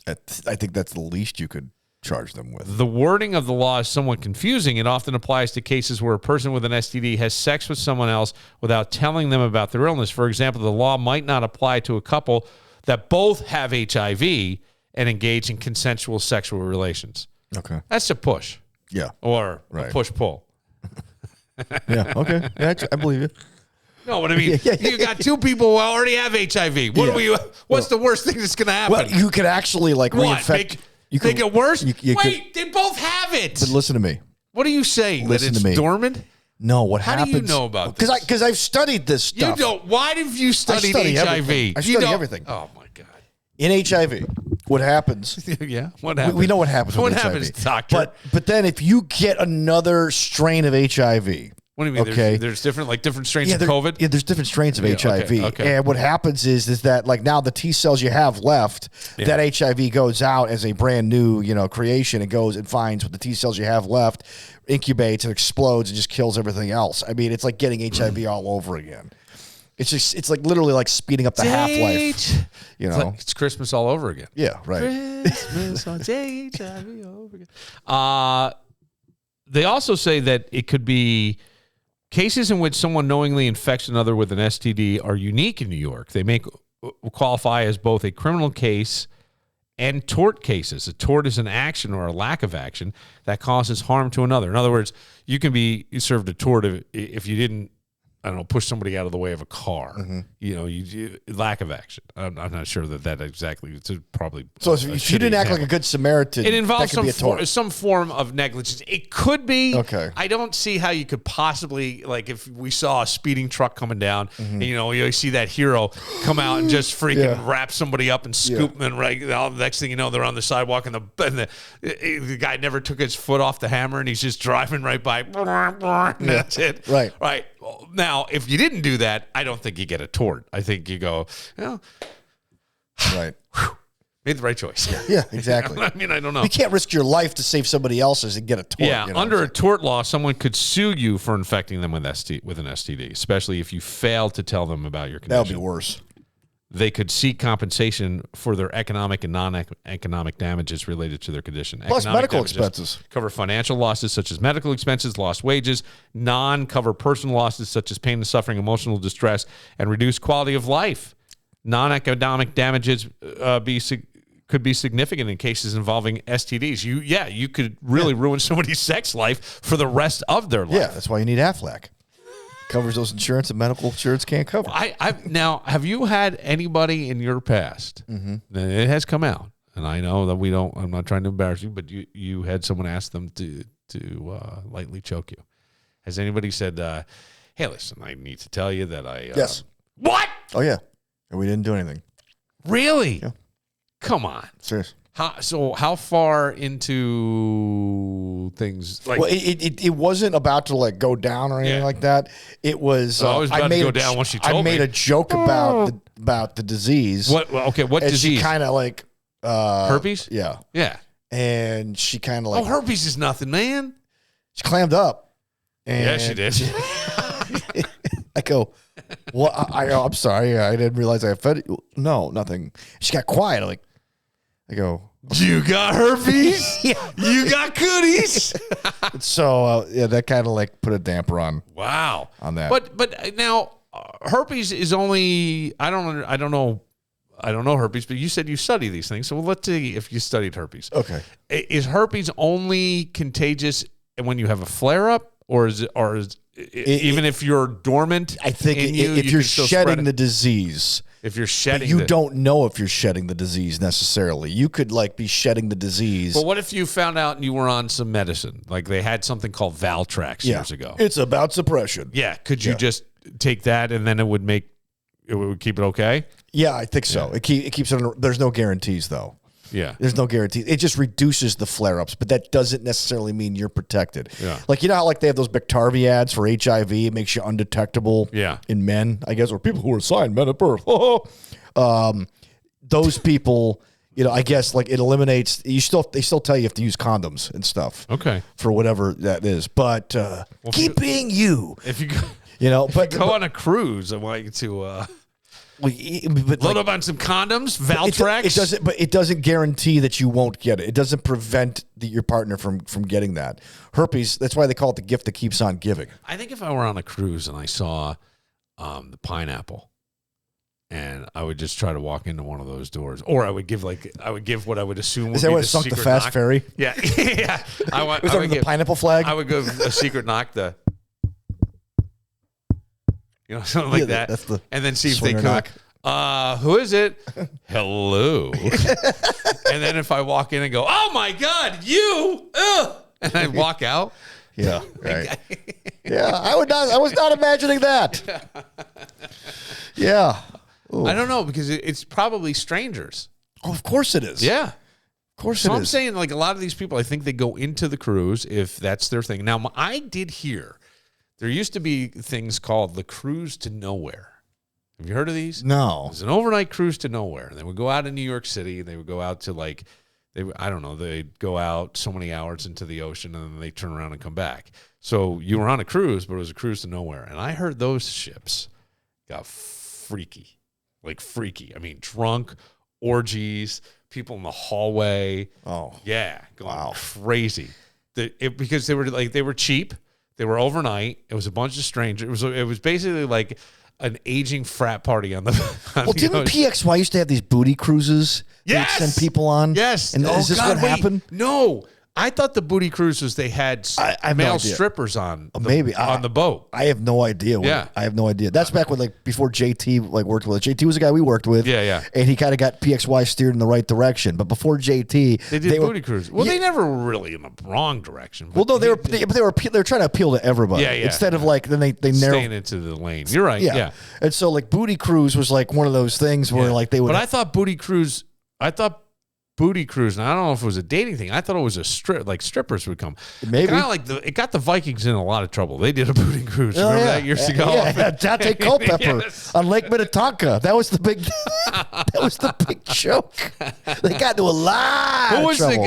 Speaker 3: I think that's the least you could charge them with.
Speaker 2: The wording of the law is somewhat confusing. It often applies to cases where a person with an STD has sex with someone else without telling them about their illness. For example, the law might not apply to a couple that both have HIV and engage in consensual sexual relations.
Speaker 3: Okay.
Speaker 2: That's a push.
Speaker 3: Yeah.
Speaker 2: Or a push-pull.
Speaker 3: Yeah, okay. Yeah, I believe you.
Speaker 2: No, what I mean, you got two people who already have HIV. What's the worst thing that's going to happen?
Speaker 3: Well, you could actually reinfect.
Speaker 2: Make it worse?
Speaker 3: Wait,
Speaker 2: they both have it.
Speaker 3: But listen to me.
Speaker 2: What are you saying?
Speaker 3: Listen
Speaker 2: that it's
Speaker 3: to me.
Speaker 2: dormant?
Speaker 3: No, what
Speaker 2: How
Speaker 3: happens?
Speaker 2: do you know about this?
Speaker 3: Because I've studied this stuff.
Speaker 2: You don't. Why have you studied
Speaker 3: I
Speaker 2: HIV?
Speaker 3: Everything. I study everything.
Speaker 2: Oh, my God.
Speaker 3: In HIV, what happens?
Speaker 2: Yeah, what happens?
Speaker 3: We know what happens with
Speaker 2: What
Speaker 3: HIV.
Speaker 2: happens, doctor?
Speaker 3: But then if you get another strain of HIV...
Speaker 2: What do you mean?
Speaker 3: Okay.
Speaker 2: There's different strains of COVID?
Speaker 3: Yeah, there's different strains of HIV.
Speaker 2: Okay.
Speaker 3: And what happens is that now the T cells you have left, that HIV goes out as a brand new, creation. It goes and finds what the T cells you have left, incubates and explodes and just kills everything else. I mean, it's like getting HIV all over again. It's like literally like speeding up the half-life.
Speaker 2: It's Christmas all over again.
Speaker 3: Yeah, right.
Speaker 2: Christmas on HIV over again. They also say that it could be cases in which someone knowingly infects another with an STD are unique in New York. They may qualify as both a criminal case and tort cases. A tort is an action or a lack of action that causes harm to another. In other words, you can be served a tort if you didn't, push somebody out of the way of a car.
Speaker 3: Mm-hmm.
Speaker 2: You lack of action. I'm not sure that exactly. It's probably
Speaker 3: so. If you didn't act like a good Samaritan,
Speaker 2: it involves
Speaker 3: that
Speaker 2: some form of negligence. It could be.
Speaker 3: Okay.
Speaker 2: I don't see how you could possibly, like, if we saw a speeding truck coming down, and you see that hero come out and just freaking wrap somebody up and scoop them, and the next thing you know, they're on the sidewalk, and the guy never took his foot off the hammer, and he's just driving right by. And that's it.
Speaker 3: Right.
Speaker 2: Right. Now, if you didn't do that, I don't think you get a tort. I think you go,
Speaker 3: right.
Speaker 2: Made the right choice.
Speaker 3: Yeah, exactly.
Speaker 2: I mean, I don't know.
Speaker 3: You can't risk your life to save somebody else's and get a tort.
Speaker 2: Yeah, under a tort law, someone could sue you for infecting them with an STD, especially if you failed to tell them about your condition.
Speaker 3: That would be worse.
Speaker 2: They could seek compensation for their economic and non-economic damages related to their condition.
Speaker 3: Plus
Speaker 2: economic
Speaker 3: medical
Speaker 2: damages
Speaker 3: expenses.
Speaker 2: Cover financial losses such as medical expenses, lost wages, non-cover personal losses such as pain and suffering, emotional distress, and reduced quality of life. Non-economic damages could be significant in cases involving STDs. You could really ruin somebody's sex life for the rest of their life.
Speaker 3: Yeah, that's why you need Aflac. covers those insurance and medical insurance can't cover.
Speaker 2: Now, have you had anybody in your past? Mm-hmm. It has come out, and I know that we don't. I'm not trying to embarrass you, but you had someone ask them to lightly choke you. Has anybody said, "Hey, listen, I need to tell you that I"?
Speaker 3: Yes.
Speaker 2: What?
Speaker 3: Oh yeah, and we didn't do anything.
Speaker 2: Really?
Speaker 3: Yeah.
Speaker 2: Come on.
Speaker 3: Serious.
Speaker 2: How far into things? Like,
Speaker 3: well, it wasn't about to like go down or anything like that. It was.
Speaker 2: I was about to go down when she told me.
Speaker 3: I made a joke about the disease.
Speaker 2: What? Well, okay. What disease?
Speaker 3: She kind of like
Speaker 2: herpes.
Speaker 3: Yeah.
Speaker 2: Yeah.
Speaker 3: And she kind of like.
Speaker 2: Oh, herpes is nothing, man.
Speaker 3: She clammed up. And
Speaker 2: yeah, she did.
Speaker 3: I go, well, I'm sorry. I didn't realize I offended you. No, nothing. She got quiet. I go,
Speaker 2: you got herpes?
Speaker 3: Yeah.
Speaker 2: You got cooties?
Speaker 3: So, yeah, that kind of like put a damper on.
Speaker 2: Wow.
Speaker 3: On that.
Speaker 2: But now, herpes is only, I don't know herpes, but you said you study these things. So let's see if you studied herpes.
Speaker 3: Okay.
Speaker 2: Is herpes only contagious when you have a flare-up? Or is even if you're dormant?
Speaker 3: I think if you're shedding the disease.
Speaker 2: If you're shedding,
Speaker 3: but you don't know if you're shedding the disease necessarily. You could like be shedding the disease.
Speaker 2: But what if you found out and you were on some medicine? Like they had something called Valtrex years ago.
Speaker 3: It's about suppression.
Speaker 2: Yeah. Could you just take that and then it would keep it okay?
Speaker 3: Yeah, I think so. Yeah. It keeps it. There's no guarantees though.
Speaker 2: Yeah.
Speaker 3: There's no guarantee. It just reduces the flare-ups, but that doesn't necessarily mean you're protected.
Speaker 2: Yeah.
Speaker 3: Like, you know how like they have those Biktarvy ads for HIV? It makes you undetectable in men, I guess, or people who are assigned men at birth. Those people, I guess like it eliminates, they still tell you have to use condoms and stuff.
Speaker 2: Okay.
Speaker 3: For whatever that is. But keep being you.
Speaker 2: If you go,
Speaker 3: but
Speaker 2: go on a cruise, I want you to...
Speaker 3: but
Speaker 2: load up on some condoms, Valtrex.
Speaker 3: It doesn't guarantee that you won't get it. It doesn't prevent your partner from getting that. Herpes, that's why they call it the gift that keeps on giving.
Speaker 2: I think if I were on a cruise and I saw the pineapple, and I would just try to walk into one of those doors, or I would give what I would assume would
Speaker 3: is that
Speaker 2: be
Speaker 3: what
Speaker 2: the
Speaker 3: sunk the
Speaker 2: secret
Speaker 3: fast
Speaker 2: knock.
Speaker 3: ferry?
Speaker 2: Yeah, yeah.
Speaker 3: Was that the pineapple flag?
Speaker 2: I would go a secret knock, something like that.
Speaker 3: That's the
Speaker 2: and then see if they could.
Speaker 3: knock.
Speaker 2: Who is it? Hello. And then if I walk in and go, oh my God, you, and I walk out.
Speaker 3: Yeah, right. Yeah, I was not imagining that. Yeah. Ooh.
Speaker 2: I don't know because it's probably strangers.
Speaker 3: Oh, of course it is.
Speaker 2: Yeah.
Speaker 3: Of course
Speaker 2: so
Speaker 3: it is.
Speaker 2: I'm saying like a lot of these people, I think they go into the cruise if that's their thing. Now, I did hear there used to be things called the cruise to nowhere. Have you heard of these?
Speaker 3: No.
Speaker 2: It was an overnight cruise to nowhere. And they would go out in New York City. And they would go out to they'd go out so many hours into the ocean and then they turn around and come back. So you were on a cruise, but it was a cruise to nowhere. And I heard those ships got freaky. Like freaky. I mean, drunk, orgies, people in the hallway.
Speaker 3: Oh.
Speaker 2: Yeah. Going crazy. Because they were cheap. They were overnight. It was a bunch of strangers. It was basically like an aging frat party on the.
Speaker 3: Didn't PXY used to have these booty cruises?
Speaker 2: Yes,
Speaker 3: they'd send people on.
Speaker 2: Yes,
Speaker 3: and is this what happened?
Speaker 2: No, I thought the booty cruises they had male strippers on. On the boat.
Speaker 3: I have no idea. I have no idea. That's back when before JT worked with. JT was a guy we worked with.
Speaker 2: Yeah.
Speaker 3: And he kind of got PXY steered in the right direction. But before JT,
Speaker 2: they did booty cruises. Well, they never were really in the wrong direction.
Speaker 3: Well, no, they were trying to appeal to everybody.
Speaker 2: Yeah.
Speaker 3: Instead of then they narrow
Speaker 2: staying into the lane. You're right. Yeah.
Speaker 3: And so booty cruise was one of those things where they would.
Speaker 2: But I thought booty cruise. And I don't know if it was a dating thing. I thought it was a strippers would come.
Speaker 3: Maybe.
Speaker 2: It got the Vikings in a lot of trouble. They did a booty cruise. Remember that years ago?
Speaker 3: Yeah, Dante Culpepper on Lake Minnetonka. That was the big joke. They got into a lot of trouble.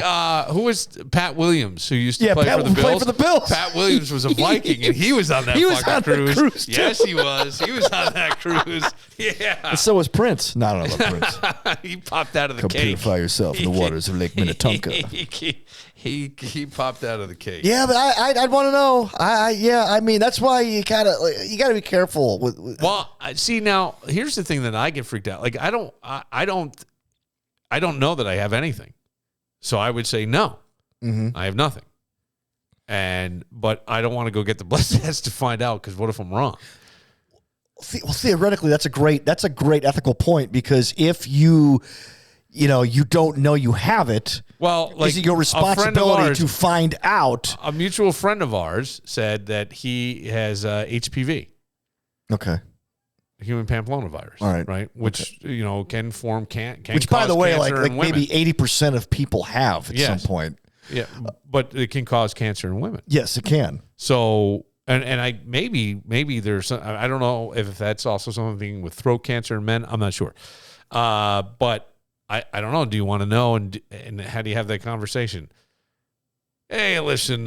Speaker 2: Who was Pat Williams, who used to play for the Bills?
Speaker 3: Play for the Bills.
Speaker 2: Pat Williams was a Viking, and he was on that cruise. Too. Yes, he was. He was on that cruise. Yeah.
Speaker 3: And so was Prince. No, I don't know Prince.
Speaker 2: He popped out of the
Speaker 3: Come
Speaker 2: cake.
Speaker 3: Purify yourself in the waters of Lake Minnetonka.
Speaker 2: He popped out of the cake.
Speaker 3: Yeah, but I'd want to know. I mean, that's why you gotta be careful with.
Speaker 2: Well, see now, here's the thing that I get freaked out. Like I don't know that I have anything, so I would say no.
Speaker 3: Mm-hmm.
Speaker 2: I have nothing. But I don't want to go get the blood test to find out, because what if I'm wrong?
Speaker 3: Well, theoretically, that's a great ethical point, because if you don't know you have it,
Speaker 2: well, like,
Speaker 3: is it your responsibility to find out?
Speaker 2: A mutual friend of ours said that he has HPV.
Speaker 3: Okay.
Speaker 2: Human papillomavirus.
Speaker 3: All right.
Speaker 2: Right. Which, can form, can
Speaker 3: which, by the way, like
Speaker 2: maybe
Speaker 3: 80% of people have at some point.
Speaker 2: Yeah. But it can cause cancer in women.
Speaker 3: Yes, it can.
Speaker 2: So, and I maybe there's some, I don't know if that's also something with throat cancer in men. I'm not sure. But I don't know. Do you want to know? And how do you have that conversation? Hey, listen,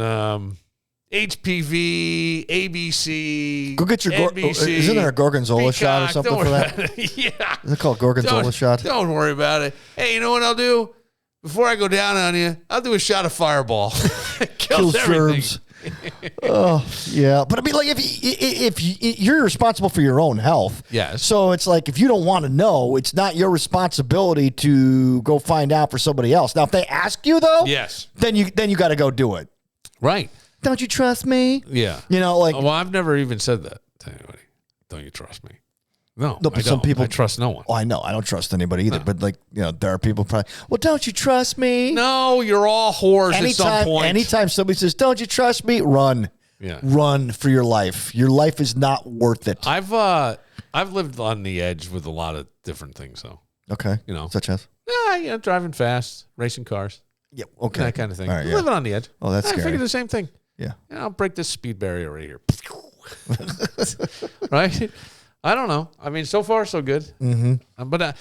Speaker 2: HPV, ABC.
Speaker 3: Go get your isn't there a Gorgonzola shot or something for that?
Speaker 2: Yeah.
Speaker 3: Is it called Gorgonzola shot?
Speaker 2: Don't worry about it. Hey, you know what I'll do? Before I go down on you, I'll do a shot of Fireball. Kills germs.
Speaker 3: Oh, yeah. But I mean, like, if you're responsible for your own health.
Speaker 2: Yes.
Speaker 3: So it's like, if you don't want to know, it's not your responsibility to go find out for somebody else. Now, if they ask you, though,
Speaker 2: yes,
Speaker 3: then you got to go do it.
Speaker 2: Right.
Speaker 3: Don't you trust me?
Speaker 2: Yeah.
Speaker 3: Like,
Speaker 2: well, I've never even said that to anybody. Don't you trust me? No,
Speaker 3: but some people
Speaker 2: trust no one.
Speaker 3: Well, I know I don't trust anybody either. No. But there are people probably. Well, don't you trust me?
Speaker 2: No, you're all whores at some point.
Speaker 3: Anytime somebody says, "Don't you trust me?" Run. Yeah. Run for your life. Your life is not worth it.
Speaker 2: I've lived on the edge with a lot of different things, though.
Speaker 3: Okay. Such as.
Speaker 2: Yeah, driving fast, racing cars.
Speaker 3: Yeah. Okay.
Speaker 2: That kind of thing.
Speaker 3: Right, yeah.
Speaker 2: Living on the edge.
Speaker 3: Oh, that's scary.
Speaker 2: I figured the same thing.
Speaker 3: Yeah.
Speaker 2: I'll break this speed barrier right here. Right. I don't know. I mean, so far so good.
Speaker 3: Mm-hmm.
Speaker 2: But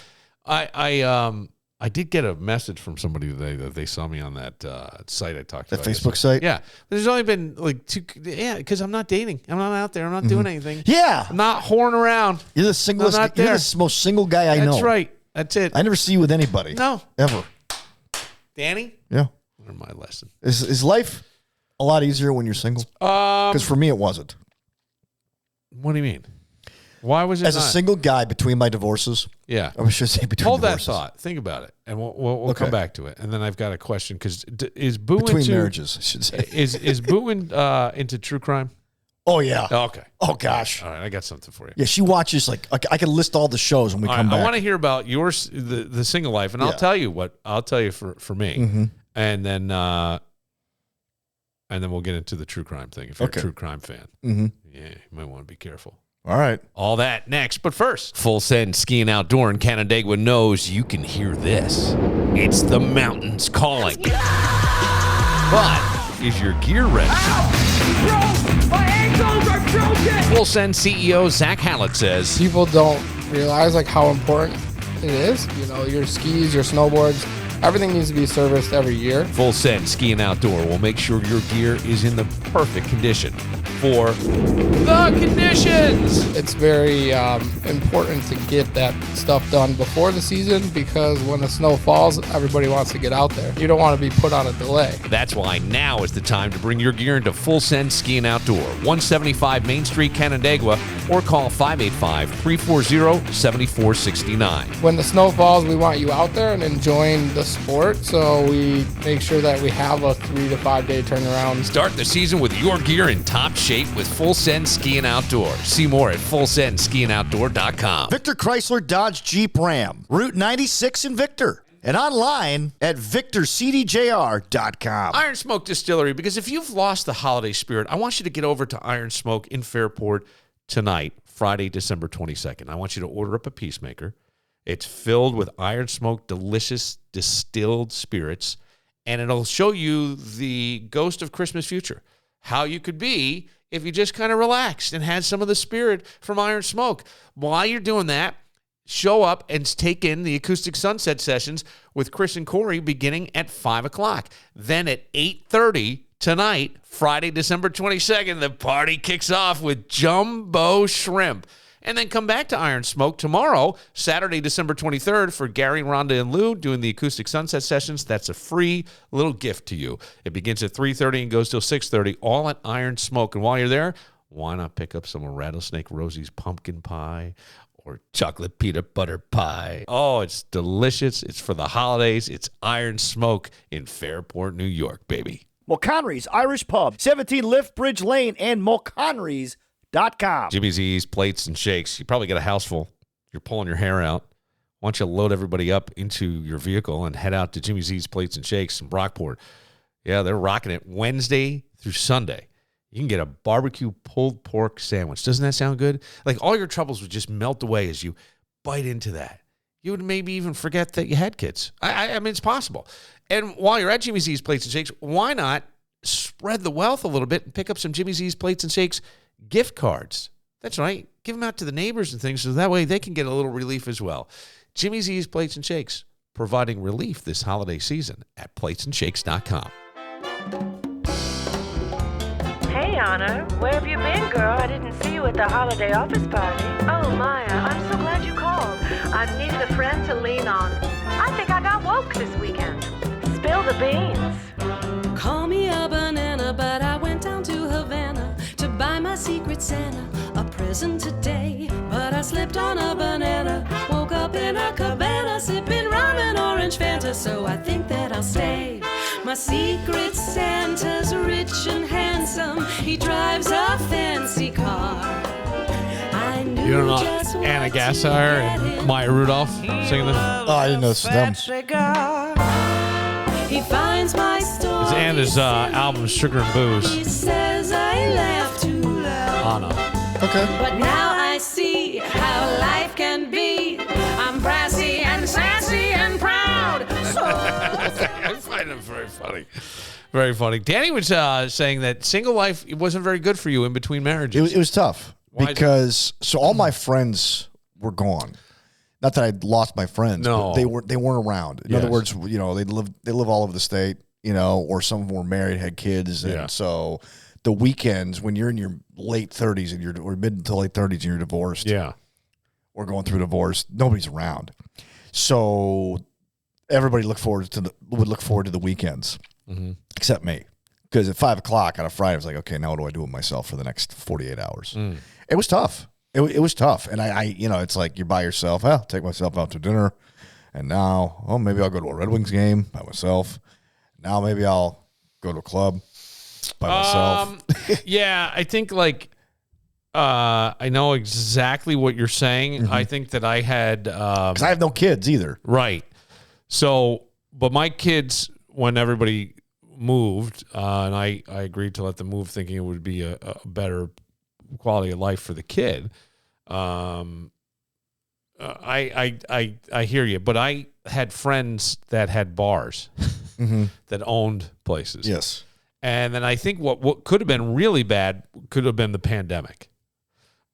Speaker 2: I did get a message from somebody today that they saw me on that site I talked about.
Speaker 3: That Facebook site?
Speaker 2: Yeah. There's only been like 2. Yeah, because I'm not dating. I'm not out there. I'm not doing anything.
Speaker 3: Yeah.
Speaker 2: I'm not whoring around.
Speaker 3: You're the singlest. You're the most single guy I know.
Speaker 2: That's right. That's it.
Speaker 3: I never see you with anybody.
Speaker 2: No.
Speaker 3: Ever.
Speaker 2: Danny?
Speaker 3: Yeah.
Speaker 2: Learn my lesson.
Speaker 3: Is life a lot easier when you're single? Because for me, it wasn't.
Speaker 2: What do you mean? Why was it
Speaker 3: As a single guy between my divorces?
Speaker 2: Yeah.
Speaker 3: I should say between divorces.
Speaker 2: Hold that thought. Think about it. And we'll come back to it. And then I've got a question, because is Boo
Speaker 3: between marriages, I should say.
Speaker 2: Is Boo into true crime?
Speaker 3: Oh, yeah.
Speaker 2: Okay.
Speaker 3: Oh, gosh.
Speaker 2: All right. I got something for you.
Speaker 3: Yeah, she watches, like, I can list all the shows when we come back.
Speaker 2: I want to hear about the single life, and I'll tell you for me.
Speaker 3: Mm-hmm.
Speaker 2: And then we'll get into the true crime thing if you're a true crime fan.
Speaker 3: Mm-hmm.
Speaker 2: Yeah, you might want to be careful.
Speaker 3: All right.
Speaker 2: All that next. But first, Full Send Ski and Outdoor in Canandaigua knows you can hear this. It's the mountains calling. But is your gear ready?
Speaker 15: Bro, my ankles are broken!
Speaker 2: Full Send CEO Zach Hallett says,
Speaker 16: people don't realize like how important it is. Your skis, your snowboards, everything needs to be serviced every year.
Speaker 2: Full Send Ski and Outdoor will make sure your gear is in the perfect condition for the conditions.
Speaker 16: It's very important to get that stuff done before the season, because when the snow falls, everybody wants to get out there. You don't want to be put on a delay.
Speaker 2: That's why now is the time to bring your gear into Full Send Ski and Outdoor, 175 Main Street, Canandaigua, or call 585-340-7469.
Speaker 16: When the snow falls, we want you out there and enjoying the sport, so we make sure that we have a 3 to 5 day turnaround.
Speaker 2: Start the season with your gear in top shape with Full Send Ski and Outdoor. See more at FullSendSkiandOutdoor.com.
Speaker 9: Victor Chrysler Dodge Jeep Ram, Route 96 in Victor, and online at VictorCDJR.com.
Speaker 2: Iron Smoke Distillery, because if you've lost the holiday spirit, I want you to get over to Iron Smoke in Fairport tonight, Friday, December 22nd. I want you to order up a Peacemaker. It's filled with Iron Smoke delicious distilled spirits, and it'll show you the ghost of Christmas future, how you could be if you just kind of relaxed and had some of the spirit from Iron Smoke. While you're doing that, show up and take in the Acoustic Sunset Sessions with Chris and Corey beginning at 5 o'clock. Then at 8:30 tonight, Friday, December 22nd, the party kicks off with Jumbo Shrimp. And then come back to Iron Smoke tomorrow, Saturday, December 23rd, for Gary, Rhonda, and Lou doing the Acoustic Sunset Sessions. That's a free little gift to you. It begins at 3:30 and goes till 6:30, all at Iron Smoke. And while you're there, why not pick up some of Rattlesnake Rosie's pumpkin pie or chocolate peanut butter pie? Oh, it's delicious. It's for the holidays. It's Iron Smoke in Fairport, New York, baby.
Speaker 9: Mulconry's Irish Pub, 17 Lift Bridge Lane, and mulconrys.com.
Speaker 2: Jimmy Z's Plates and Shakes. You probably got a house full. You're pulling your hair out. Why don't you load everybody up into your vehicle and head out to Jimmy Z's Plates and Shakes in Brockport. Yeah, they're rocking it Wednesday through Sunday. You can get a barbecue pulled pork sandwich. Doesn't that sound good? Like all your troubles would just melt away as you bite into that. You would maybe even forget that you had kids. I mean, it's possible. And while you're at Jimmy Z's Plates and Shakes, why not spread the wealth a little bit and pick up some Jimmy Z's Plates and Shakes gift cards? That's right. Give them out to the neighbors and things so that way they can get a little relief as well. Jimmy Z's Plates and Shakes, providing relief this holiday season at platesandshakes.com.
Speaker 17: Hey, Anna, where have you been, girl? I didn't see you at the holiday office party. Oh, Maya, I'm so glad you called. I needed a friend to lean on. I think I got woke this weekend. Spill the beans.
Speaker 18: Call me a banana, but I went down to Havana to buy my secret Santa a present today. But I slipped on a banana, woke up in a cabana, sipping rum and orange Fanta, so I think that I'll stay. My secret Santa's rich and handsome. He drives a fancy car. I knew
Speaker 2: You don't know
Speaker 18: just what
Speaker 2: Anna
Speaker 18: to
Speaker 2: Gassar
Speaker 18: get
Speaker 2: and
Speaker 18: him.
Speaker 2: Maya Rudolph singing this?
Speaker 3: Oh, I didn't know it's them.
Speaker 18: He finds my story.
Speaker 2: It's Anna's album, Sugar and
Speaker 18: He
Speaker 2: Booze.
Speaker 18: says I laugh too loud.
Speaker 2: Anna.
Speaker 3: Okay.
Speaker 18: But now I see how life can be. I'm brassy and sassy and proud. So
Speaker 2: I find it very funny. Very funny. Danny was saying that single life wasn't very good for you in between marriages.
Speaker 3: It was tough because all my friends were gone. Not that I'd lost my friends,
Speaker 2: No.
Speaker 3: but they weren't around. In other words, they live all over the state, or some of them were married, had kids, and so the weekends when you're in your late 30s or mid to late 30s and you're divorced, or going through divorce, nobody's around. So everybody would look forward to the weekends, except me, because at 5 o'clock on a Friday, I was like, okay, now what do I do with myself for the next 48 hours? It was tough. It was tough, and I it's like you're by yourself. I'll take myself out to dinner, and now, maybe I'll go to a Red Wings game by myself. Now maybe I'll go to a club by myself.
Speaker 2: Yeah, I think I know exactly what you're saying. I think that I had because
Speaker 3: I have no kids either.
Speaker 2: Right. So, but my kids, when everybody moved, and I agreed to let them move, thinking it would be a better quality of life for the kid. I hear you, but I had friends that had bars that owned places.
Speaker 3: Yes.
Speaker 2: And then I think what could have been really bad could have been the pandemic.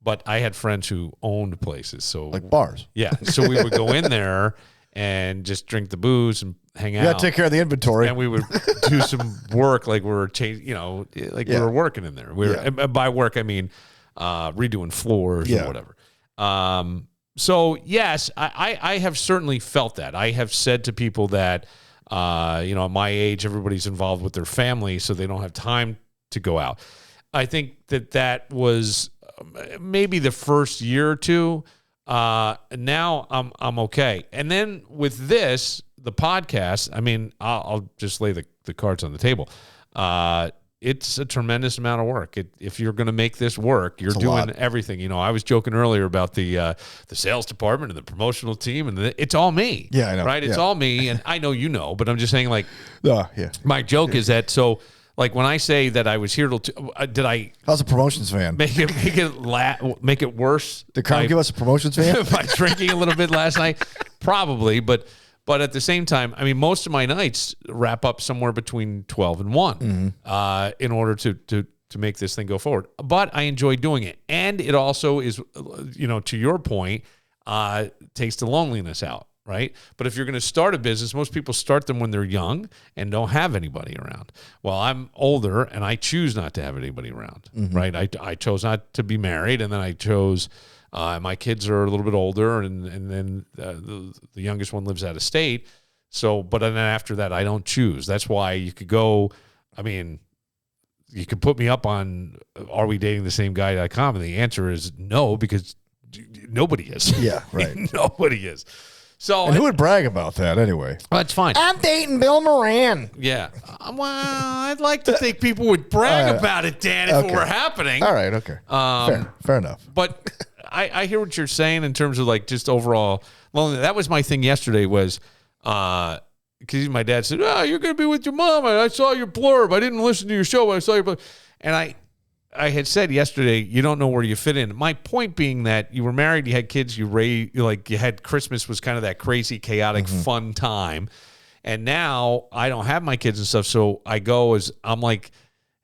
Speaker 2: But I had friends who owned places, so
Speaker 3: like bars.
Speaker 2: Yeah, so we would go in there and just drink the booze and hang out.
Speaker 3: You got to take care of the inventory,
Speaker 2: and we would do some work, like we were we were working in there. We were, and by work I mean redoing floors or whatever. So yes, I have certainly felt that. I have said to people that at my age, everybody's involved with their family, so they don't have time to go out. I think that was maybe the first year or two. Now I'm okay. And then with this, the podcast, I mean, I'll just lay the cards on the table. It's a tremendous amount of work. If you're going to make this work, you're doing everything. I was joking earlier about the sales department and the promotional team, and it's all me.
Speaker 3: Yeah, I know.
Speaker 2: Right? It's all me, and I know but I'm just saying,
Speaker 3: yeah.
Speaker 2: My joke is that when I say that I was here till did I?
Speaker 3: How's a promotions van?
Speaker 2: Make it worse?
Speaker 3: Did Carmen give us a promotions van
Speaker 2: by drinking a little bit last night? Probably, but at the same time, I mean, most of my nights wrap up somewhere between 12 and 1 in order to make this thing go forward. But I enjoy doing it, and it also is, to your point, takes the loneliness out. Right. But if you're going to start a business, most people start them when they're young and don't have anybody around. Well, I'm older and I choose not to have anybody around. Right. I chose not to be married, and then I chose my kids are a little bit older, and then the youngest one lives out of state. So, but then after that, I don't choose. That's why you could go. I mean, you could put me up on arewedatingthesameguy.com, and the answer is no, because nobody is.
Speaker 3: Yeah, right.
Speaker 2: Nobody is. So
Speaker 3: and who would brag about that anyway?
Speaker 2: Well, that's fine.
Speaker 3: I'm dating Bill Moran.
Speaker 2: Yeah. Well, I'd like to think people would brag about it, Dan, if it were happening.
Speaker 3: All right. Okay. Fair enough.
Speaker 2: But I hear what you're saying in terms of like just overall loneliness. That was my thing yesterday was because my dad said, you're going to be with your mom. I saw your blurb. I didn't listen to your show, but I saw your blurb. And I had said yesterday, you don't know where you fit in. My point being that you were married, you had kids, you had Christmas was kind of that crazy, chaotic, fun time. And now I don't have my kids and stuff. So I go I'm like,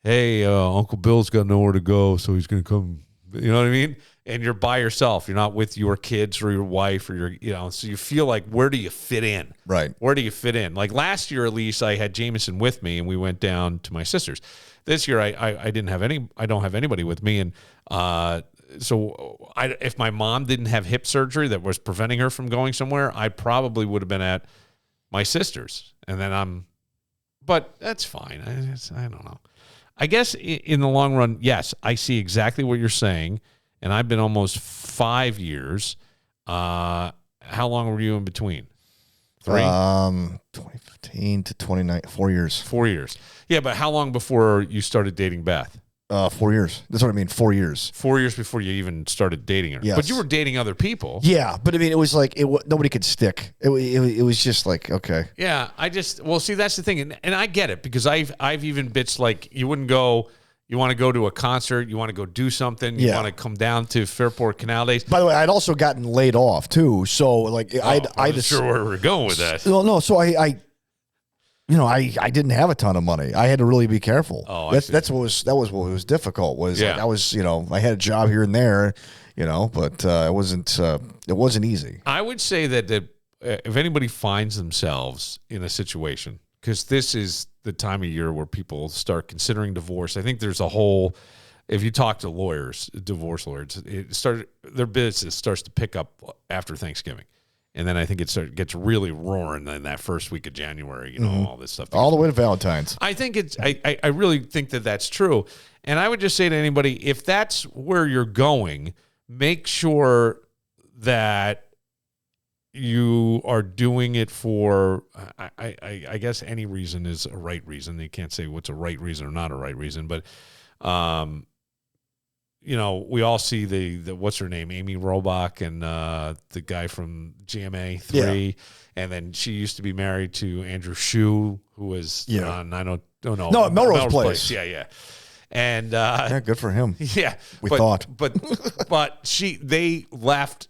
Speaker 2: hey, Uncle Bill's got nowhere to go. So he's going to come, you know what I mean? And you're by yourself. You're not with your kids or your wife or so you feel like, where do you fit in?
Speaker 3: Right.
Speaker 2: Where do you fit in? Like last year, at least I had Jameson with me and we went down to my sister's. This year, I didn't have I don't have anybody with me. And so if my mom didn't have hip surgery that was preventing her from going somewhere, I probably would have been at my sister's. And then but that's fine. I don't know. I guess in the long run, yes, I see exactly what you're saying. And I've been almost 5 years. How long were you in between? 3?
Speaker 3: 2015 to 29, 4 years.
Speaker 2: 4 years. Yeah, but how long before you started dating Beth?
Speaker 3: 4 years. That's what I mean, 4 years.
Speaker 2: 4 years before you even started dating her.
Speaker 3: Yes.
Speaker 2: But you were dating other people.
Speaker 3: Yeah, but I mean, it was like, nobody could stick. It was just like, okay.
Speaker 2: Yeah, see, that's the thing. And I get it because I've even bitched like you wouldn't go. You want to go to a concert. You want to go do something. You want to come down to Fairport Canal Days.
Speaker 3: By the way, I'd also gotten laid off too. So like, I
Speaker 2: wasn't sure where we're going with that.
Speaker 3: Well, no. So I didn't have a ton of money. I had to really be careful.
Speaker 2: Oh,
Speaker 3: that was what was difficult. Was like I was, I had a job here and there, but it wasn't easy.
Speaker 2: I would say that if anybody finds themselves in a situation, because this is the time of year where people start considering divorce. I think there's if you talk to lawyers, divorce lawyers, their business starts to pick up after Thanksgiving. And then I think it gets really roaring in that first week of January, all this stuff.
Speaker 3: All the way to Valentine's.
Speaker 2: I think I really think that that's true. And I would just say to anybody, if that's where you're going, make sure that you are doing it for, I guess any reason is a right reason. You can't say what's a right reason or not a right reason, but, we all see the what's her name, Amy Robach, and the guy from GMA 3, and then she used to be married to Andrew Shue, who was on
Speaker 3: Melrose Place.
Speaker 2: Yeah. And
Speaker 3: good for him.
Speaker 2: Yeah,
Speaker 3: but
Speaker 2: they left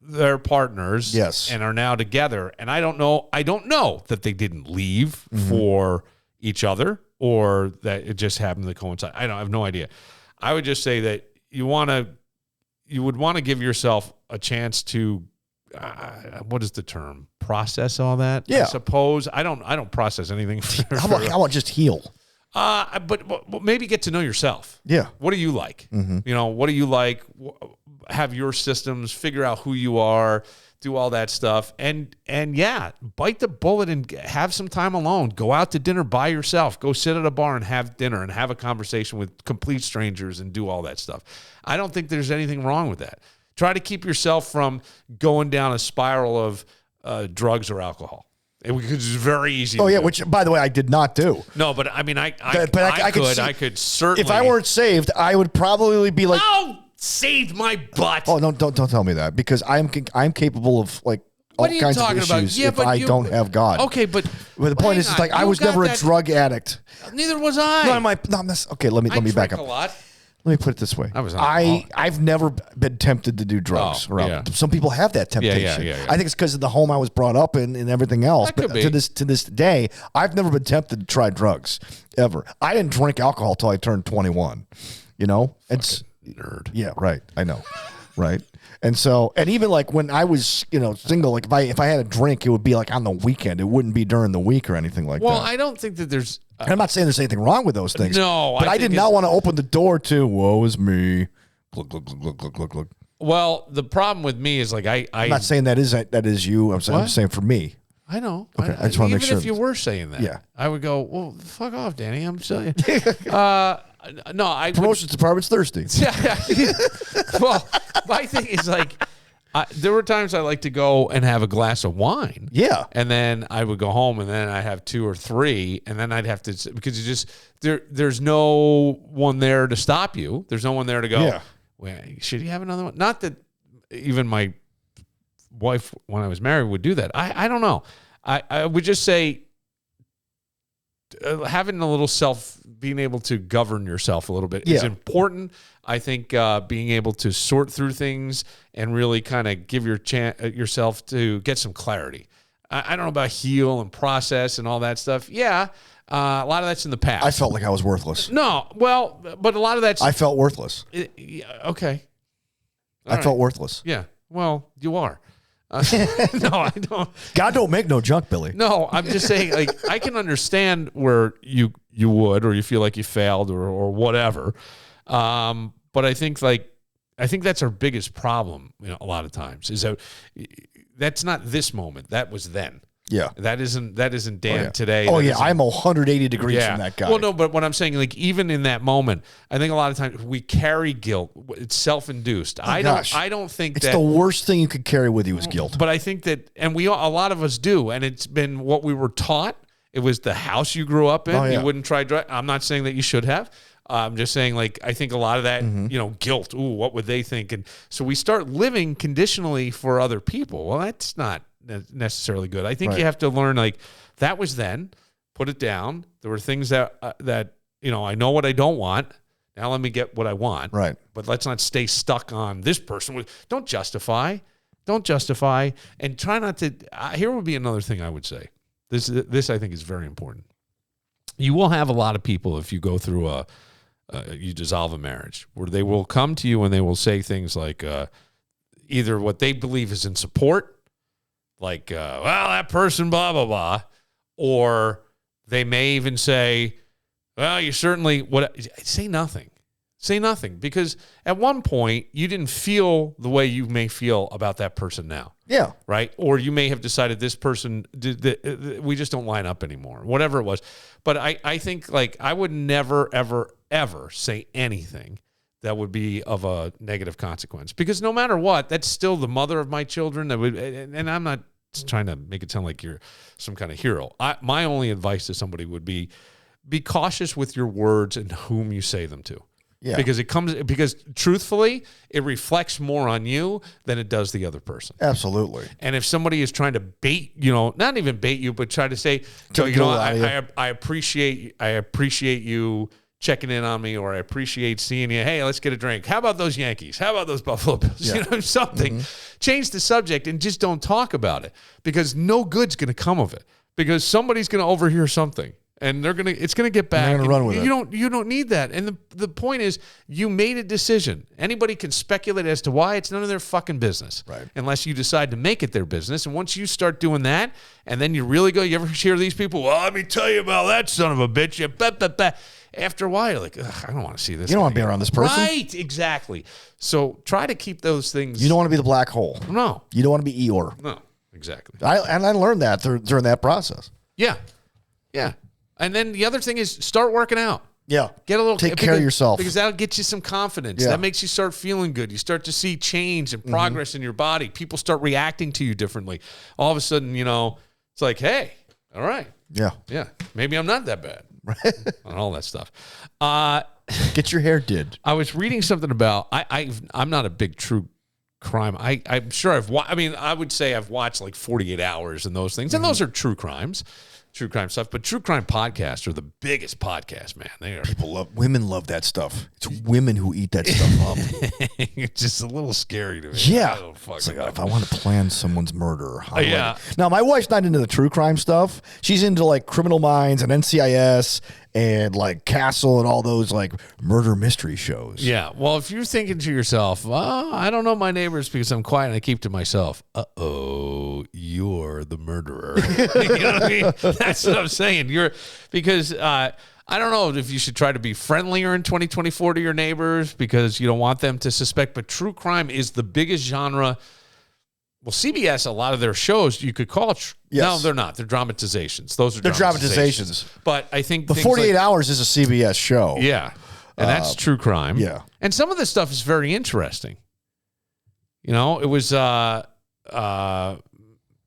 Speaker 2: their partners, and are now together. And I don't know that they didn't leave for each other or that it just happened to coincide. I have no idea. I would just say that you would want to give yourself a chance to what is the term? Process all that.
Speaker 3: Yeah.
Speaker 2: I suppose I don't process anything.
Speaker 3: How about just heal?
Speaker 2: But maybe get to know yourself.
Speaker 3: Yeah.
Speaker 2: What do you like? What do you like? Have your systems, figure out who you are, do all that stuff. And bite the bullet and have some time alone. Go out to dinner by yourself. Go sit at a bar and have dinner and have a conversation with complete strangers and do all that stuff. I don't think there's anything wrong with that. Try to keep yourself from going down a spiral of drugs or alcohol. Because it's very easy.
Speaker 3: Oh, yeah, which, by the way, I did not do.
Speaker 2: No, but I mean, I could certainly.
Speaker 3: If I weren't saved, I would probably be like,
Speaker 2: "Oh, saved my butt."
Speaker 3: Oh, no, don't tell me that, because I'm capable of like all kinds of issues if I don't have God.
Speaker 2: Okay, but
Speaker 3: the point is, it's like I was never a drug addict.
Speaker 2: Neither was I.
Speaker 3: Okay, let me back up.
Speaker 2: A lot.
Speaker 3: Let me put it this way. I've never been tempted to do drugs. Some people have that temptation.
Speaker 2: Yeah.
Speaker 3: I think it's because of the home I was brought up in and everything else.
Speaker 2: That
Speaker 3: but
Speaker 2: could be.
Speaker 3: to this day, I've never been tempted to try drugs ever. I didn't drink alcohol till I turned 21. It's
Speaker 2: nerd.
Speaker 3: Yeah, right. I know. Right. And so, and even like when I was, single, like if I had a drink, it would be like on the weekend. It wouldn't be during the week or anything like that.
Speaker 2: Well, I don't think that there's.
Speaker 3: And I'm not saying there's anything wrong with those things.
Speaker 2: No,
Speaker 3: but I did not want to open the door to woe is me. Look.
Speaker 2: Well, the problem with me is like I'm
Speaker 3: not saying that is you. I'm saying for me.
Speaker 2: I know.
Speaker 3: Okay, I just want to make sure.
Speaker 2: Even if you were saying that,
Speaker 3: yeah,
Speaker 2: I would go, well, fuck off, Danny. I'm telling you. No,
Speaker 3: promotions department's thirsty.
Speaker 2: Yeah. Well, my thing is like, There were times I like to go and have a glass of wine.
Speaker 3: Yeah.
Speaker 2: And then I would go home and then I'd have 2 or 3 and then I'd have to, because you just, there's no one there to stop you. There's no one there to go, wait, should you have another one? Not that even my wife, when I was married, would do that. I don't know. I would just say having a little being able to govern yourself a little bit is important. I think being able to sort through things and really kind of give yourself to get some clarity. I don't know about heal and process and all that stuff. Yeah, a lot of that's in the past.
Speaker 3: I felt like I was worthless.
Speaker 2: No, well, but a lot of that's...
Speaker 3: I felt worthless.
Speaker 2: Okay.
Speaker 3: I felt worthless.
Speaker 2: Yeah, well, you are. No, I don't.
Speaker 3: God don't make no junk, Billy.
Speaker 2: No, I'm just saying, like, I can understand where you would, or you feel like you failed or whatever. But I think that's our biggest problem, a lot of times, is that that's not this moment. That was then.
Speaker 3: Yeah.
Speaker 2: That isn't Dan today.
Speaker 3: Oh, yeah. I'm 180 degrees from that guy.
Speaker 2: Well, no, but what I'm saying, like, even in that moment, I think a lot of times we carry guilt. It's self-induced. I don't think
Speaker 3: it's the worst thing you could carry with you is guilt.
Speaker 2: But I think that, and a lot of us do, and it's been what we were taught. It was the house you grew up in. Oh, yeah. You wouldn't try drugs. I'm not saying that you should have. I'm just saying, like, I think a lot of that, guilt. Ooh, what would they think? And so we start living conditionally for other people. Well, that's not necessarily good. I think you have to learn, like, that was then. Put it down. There were things that I know what I don't want. Now let me get what I want. Right. But let's not stay stuck on this person. Don't justify. And try not to. Here would be another thing I would say. This I think is very important. You will have a lot of people, if you go through you dissolve a marriage, where they will come to you and they will say things like either what they believe is in support, like, well, that person, blah, blah, blah. Or they may even say, well, you certainly, say nothing. Say nothing. Because at one point, you didn't feel the way you may feel about that person now.
Speaker 3: Yeah.
Speaker 2: Right? Or you may have decided this person, we just don't line up anymore. Whatever it was. But I think, like, I would never, ever, ever say anything that would be of a negative consequence. Because no matter what, that's still the mother of my children. And I'm not trying to make it sound like you're some kind of hero. My only advice to somebody would be cautious with your words and whom you say them to. Yeah. Because truthfully, it reflects more on you than it does the other person.
Speaker 3: Absolutely.
Speaker 2: And if somebody is trying to bait, not even bait you, but try to say, I appreciate you checking in on me, or I appreciate seeing you. Hey, let's get a drink. How about those Yankees? How about those Buffalo Bills?
Speaker 3: Yeah.
Speaker 2: Something. Mm-hmm. Change the subject and just don't talk about it, because no good's going to come of it, because somebody's going to overhear something. And it's going to get back.
Speaker 3: They're going to run with
Speaker 2: it. You don't need that. And the point is, you made a decision. Anybody can speculate as to why. It's none of their fucking business.
Speaker 3: Right.
Speaker 2: Unless you decide to make it their business. And once you start doing that, and then you really go, you ever hear these people? Well, let me tell you about that son of a bitch. After a while, you're like, I don't want to see this.
Speaker 3: You don't want to be around this person.
Speaker 2: Right, exactly. So try to keep those things.
Speaker 3: You don't want to be the black hole.
Speaker 2: No.
Speaker 3: You don't want to be Eeyore.
Speaker 2: No, exactly.
Speaker 3: I learned that during that process.
Speaker 2: Yeah. Yeah. And then the other thing is, start working out.
Speaker 3: Yeah.
Speaker 2: Get a little
Speaker 3: take care of yourself,
Speaker 2: because that'll get you some confidence.
Speaker 3: Yeah.
Speaker 2: That makes you start feeling good. You start to see change and progress in your body. People start reacting to you differently. All of a sudden, it's like, hey, all right.
Speaker 3: Yeah.
Speaker 2: Yeah. Maybe I'm not that bad.
Speaker 3: Right.
Speaker 2: And all that stuff.
Speaker 3: Get your hair did.
Speaker 2: I was reading something about, I'm not a big true crime. I'm sure I would say I've watched like 48 Hours and those things. And those are true crimes. True crime stuff, but true crime podcasts are the biggest podcast, man. They are.
Speaker 3: Women love that stuff. It's women who eat that stuff up.
Speaker 2: It's just a little scary to me.
Speaker 3: Yeah. It's like, if I want to plan someone's murder.
Speaker 2: Yeah.
Speaker 3: Now, my wife's not into the true crime stuff. She's into like Criminal Minds and NCIS and like Castle and all those like murder mystery shows.
Speaker 2: Yeah. Well, if you're thinking to yourself, I don't know my neighbors because I'm quiet and I keep to myself. Uh-oh, you're the murderer. You know what I mean? That's what I'm saying. Because I don't know if you should try to be friendlier in 2024 to your neighbors because you don't want them to suspect, but true crime is the biggest genre. Well, CBS, a lot of their shows you could call. No, they're not. They're dramatizations. Those are dramatizations. But I think
Speaker 3: the 48 Hours is a CBS show.
Speaker 2: Yeah, and that's true crime.
Speaker 3: Yeah,
Speaker 2: and some of this stuff is very interesting. You know, it was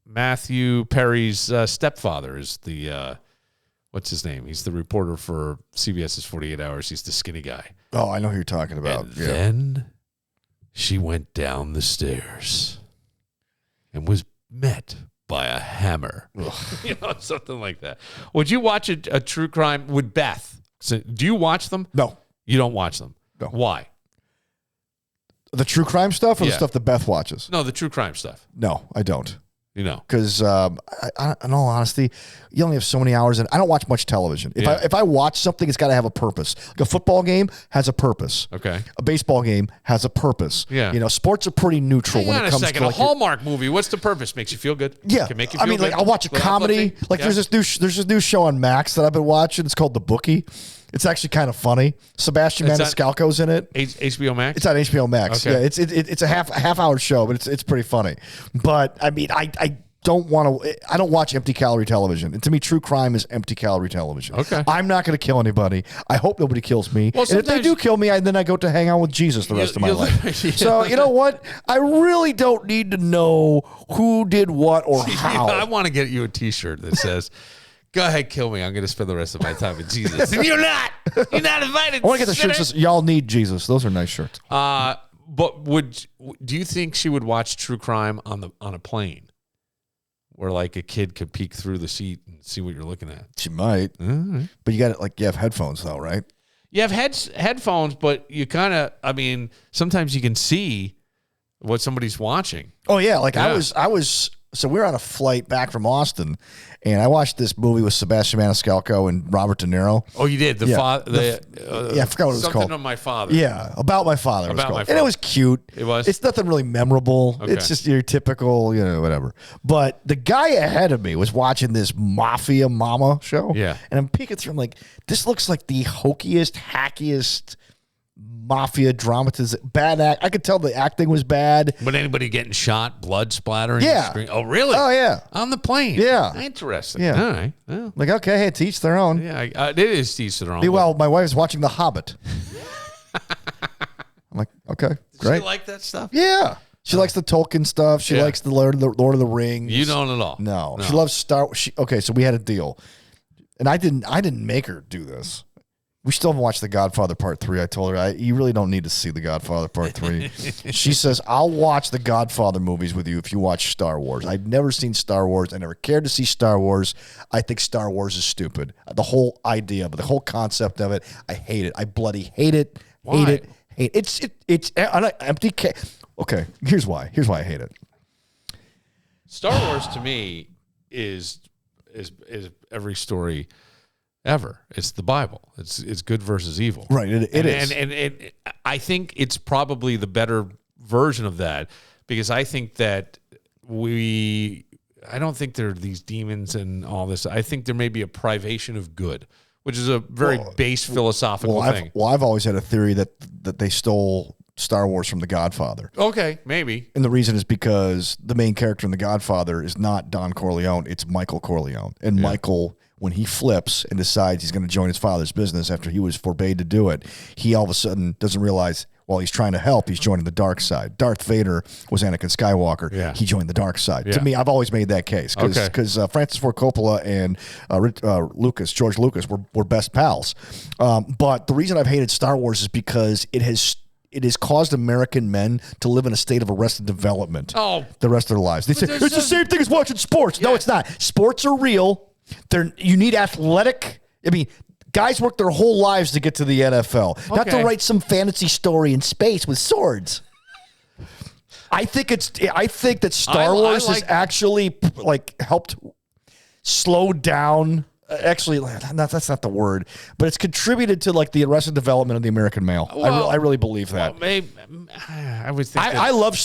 Speaker 2: Matthew Perry's stepfather is the what's his name? He's the reporter for CBS's 48 Hours. He's the skinny guy.
Speaker 3: Oh, I know who you're talking about.
Speaker 2: And then she went down the stairs and was met by a hammer. You know, something like that. Would you watch a true crime with Beth? So, do you watch them?
Speaker 3: No.
Speaker 2: You don't watch them?
Speaker 3: No.
Speaker 2: Why?
Speaker 3: The true crime stuff or the stuff that Beth watches?
Speaker 2: No, the true crime stuff.
Speaker 3: No, I don't.
Speaker 2: You know,
Speaker 3: because in all honesty, you only have so many hours, and I don't watch much television. If I watch something, it's got to have a purpose. Like a football game has a purpose.
Speaker 2: Okay.
Speaker 3: A baseball game has a purpose.
Speaker 2: Yeah.
Speaker 3: You know, sports are pretty neutral
Speaker 2: Hang
Speaker 3: when
Speaker 2: on
Speaker 3: it comes
Speaker 2: a second.
Speaker 3: to like
Speaker 2: a Hallmark movie. What's the purpose? Makes you feel good.
Speaker 3: Yeah.
Speaker 2: Can make you feel
Speaker 3: like
Speaker 2: good.
Speaker 3: I'll watch a comedy.
Speaker 2: Uplifting?
Speaker 3: Like
Speaker 2: Yeah.
Speaker 3: there's this new show on Max that I've been watching. It's called The Bookie. It's actually kind of funny. Sebastian Maniscalco's in it.
Speaker 2: HBO Max.
Speaker 3: It's on HBO Max.
Speaker 2: Okay.
Speaker 3: Yeah, it's a half hour show, but it's pretty funny. But I mean, I don't watch empty calorie television. And to me, true crime is empty calorie television.
Speaker 2: Okay.
Speaker 3: I'm not going to kill anybody. I hope nobody kills me.
Speaker 2: Well,
Speaker 3: and if they do kill me, then I go to hang out with Jesus the rest of my life. So you know what? I really don't need to know who did what or how.
Speaker 2: I want to get you a T-shirt that says, "Go ahead, kill me. I'm going to spend the rest of my time with Jesus." And you're not. You're not invited.
Speaker 3: I want to get the shirt that says, "Y'all need Jesus." Those are nice shirts.
Speaker 2: But do you think she would watch true crime on a plane, where like a kid could peek through the seat and see what you're looking at?
Speaker 3: She might, but you got you have headphones though, right?
Speaker 2: You have headphones, but you kind of, I mean, sometimes you can see what somebody's watching.
Speaker 3: Oh yeah, I was. So we were on a flight back from Austin, and I watched this movie with Sebastian Maniscalco and Robert De Niro.
Speaker 2: Oh, you did?
Speaker 3: I forgot what it was
Speaker 2: something
Speaker 3: called.
Speaker 2: Of My Father.
Speaker 3: Yeah, About My Father.
Speaker 2: About My Father.
Speaker 3: And it was cute.
Speaker 2: It was?
Speaker 3: It's nothing really memorable.
Speaker 2: Okay.
Speaker 3: It's just your typical, whatever. But the guy ahead of me was watching this Mafia Mama show.
Speaker 2: Yeah.
Speaker 3: And I'm peeking through, I'm like, this looks like the hokiest, hackiest mafia dramatization. Bad act. I could tell the acting was bad.
Speaker 2: But anybody getting shot, blood splattering?
Speaker 3: Yeah.
Speaker 2: The screen? Oh, really?
Speaker 3: Oh, yeah.
Speaker 2: On the plane?
Speaker 3: Yeah.
Speaker 2: Interesting.
Speaker 3: Yeah.
Speaker 2: All right. Well,
Speaker 3: Like, okay, hey, to each their own.
Speaker 2: yeah, it is to each their own.
Speaker 3: Meanwhile, my wife's watching The Hobbit. I'm like, okay, great.
Speaker 2: You like that stuff?
Speaker 3: Yeah. She likes the Tolkien stuff. She likes the Lord of the Rings.
Speaker 2: You don't at all.
Speaker 3: No. She loves Star Wars. Okay, so we had a deal. And I didn't make her do this. We still haven't watched The Godfather Part 3. I told her, you really don't need to see The Godfather Part 3. She says, I'll watch the Godfather movies with you if you watch Star Wars. I've never seen Star Wars. I never cared to see Star Wars. I think Star Wars is stupid. The whole idea, but the whole concept of it, I hate it. I bloody hate it.
Speaker 2: Why?
Speaker 3: Hate it. Hate it. It's an empty Okay, here's why. Here's why I hate it.
Speaker 2: Star Wars to me is every story ever. It's the Bible. It's good versus evil.
Speaker 3: Right. It is.
Speaker 2: And I think it's probably the better version of that, because I think that I don't think there are these demons and all this. I think there may be a privation of good, which is a very base philosophical thing.
Speaker 3: I've always had a theory that they stole Star Wars from The Godfather.
Speaker 2: Okay, maybe.
Speaker 3: And the reason is because the main character in The Godfather is not Don Corleone, it's Michael Corleone. And Michael, when he flips and decides he's going to join his father's business after he was forbade to do it, he all of a sudden doesn't realize while he's trying to help, he's joining the dark side. Darth Vader was Anakin Skywalker.
Speaker 2: Yeah.
Speaker 3: He joined the dark side.
Speaker 2: Yeah.
Speaker 3: To me, I've always made that case because Francis Ford Coppola and George Lucas were best pals. But the reason I've hated Star Wars is because it has caused American men to live in a state of arrested development the rest of their lives. They say, it's the same thing as watching sports. Yeah. No, it's not. Sports are real. You need athletic. I mean, guys work their whole lives to get to the NFL, not to write some fantasy story in space with swords. I think that Star Wars has actually helped slow down. Actually, that's not the word, but it's contributed to the arrested development of the American male. I really believe that.
Speaker 2: Well, maybe, I would think.
Speaker 3: I love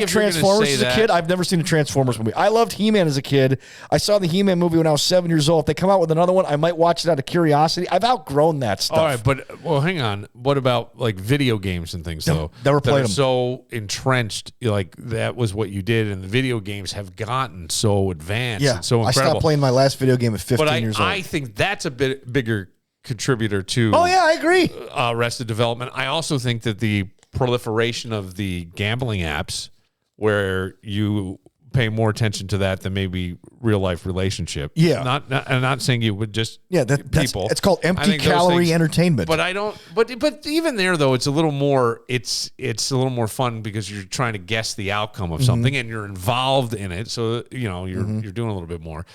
Speaker 3: Transformers as a kid. I've never seen a Transformers movie. I loved He-Man as a kid. I saw the He-Man movie when I was 7 years old. If they come out with another one, I might watch it out of curiosity. I've outgrown that stuff.
Speaker 2: All right, but hang on. What about video games and things though?
Speaker 3: Never played them.
Speaker 2: So entrenched, that was what you did, and the video games have gotten so advanced and so incredible.
Speaker 3: I stopped playing my last video game at 15 years old.
Speaker 2: I think that's a bit bigger contributor to.
Speaker 3: Oh yeah, I agree.
Speaker 2: Arrested development. I also think that the proliferation of the gambling apps where you pay more attention to that than maybe real life relationship.
Speaker 3: Yeah.
Speaker 2: I'm not saying you would just people.
Speaker 3: It's called empty calorie entertainment.
Speaker 2: But I don't. But even there though, it's a little more. It's a little more fun because you're trying to guess the outcome of something and you're involved in it. So you're doing a little bit more.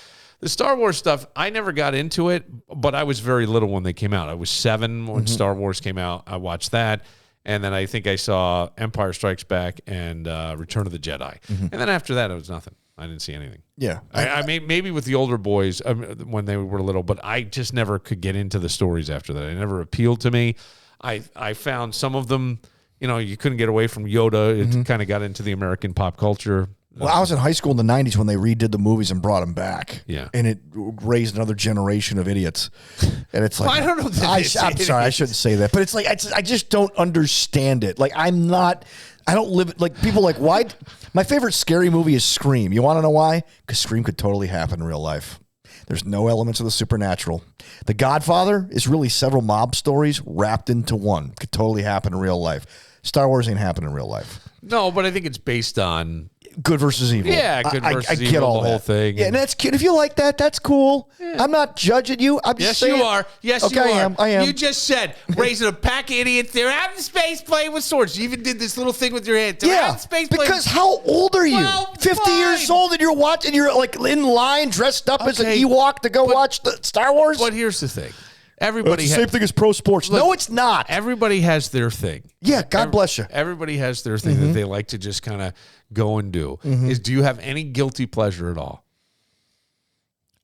Speaker 2: The Star Wars stuff, I never got into it, but I was very little when they came out. I was 7 when Star Wars came out. I watched that. And then I think I saw Empire Strikes Back and Return of the Jedi. And then after that, it was nothing. I didn't see anything.
Speaker 3: Yeah.
Speaker 2: I mean, maybe with the older boys when they were little, but I just never could get into the stories after that. It never appealed to me. I found some of them, you couldn't get away from Yoda. It kind of got into the American pop culture.
Speaker 3: Well, I was in high school in the 90s when they redid the movies and brought them back.
Speaker 2: Yeah.
Speaker 3: And it raised another generation of idiots. And it's like,
Speaker 2: Well, I don't know that
Speaker 3: I'm
Speaker 2: it's
Speaker 3: sorry, I shouldn't say that. But it's like, I just don't understand it. Like, I don't live, like, people like, why? My favorite scary movie is Scream. You want to know why? Because Scream could totally happen in real life. There's no elements of the supernatural. The Godfather is really several mob stories wrapped into one. Could totally happen in real life. Star Wars ain't happening in real life.
Speaker 2: No, but I think it's based on
Speaker 3: good versus evil.
Speaker 2: Yeah, good versus
Speaker 3: I
Speaker 2: evil,
Speaker 3: get all
Speaker 2: the whole
Speaker 3: that.
Speaker 2: thing.
Speaker 3: Yeah, and that's cute. If you like that, that's cool. Yeah. I'm not judging you. I'm just saying.
Speaker 2: Yes, you are. Yes,
Speaker 3: okay,
Speaker 2: you are.
Speaker 3: I am.
Speaker 2: You just said raising a pack of idiots. They're out in space playing with swords. You even did this little thing with your hand. They're out in space playing.
Speaker 3: Because how old are you?
Speaker 2: Well,
Speaker 3: 50 years old, and you're watching. You're like in line, dressed up as an Ewok to go watch the Star Wars.
Speaker 2: But here's the thing. Everybody
Speaker 3: it's the same thing as pro sports.
Speaker 2: Look,
Speaker 3: no, it's not.
Speaker 2: Everybody has their thing.
Speaker 3: Yeah, God bless you.
Speaker 2: Everybody has their thing that they like to just kind of go and do. Do you have any guilty pleasure at all?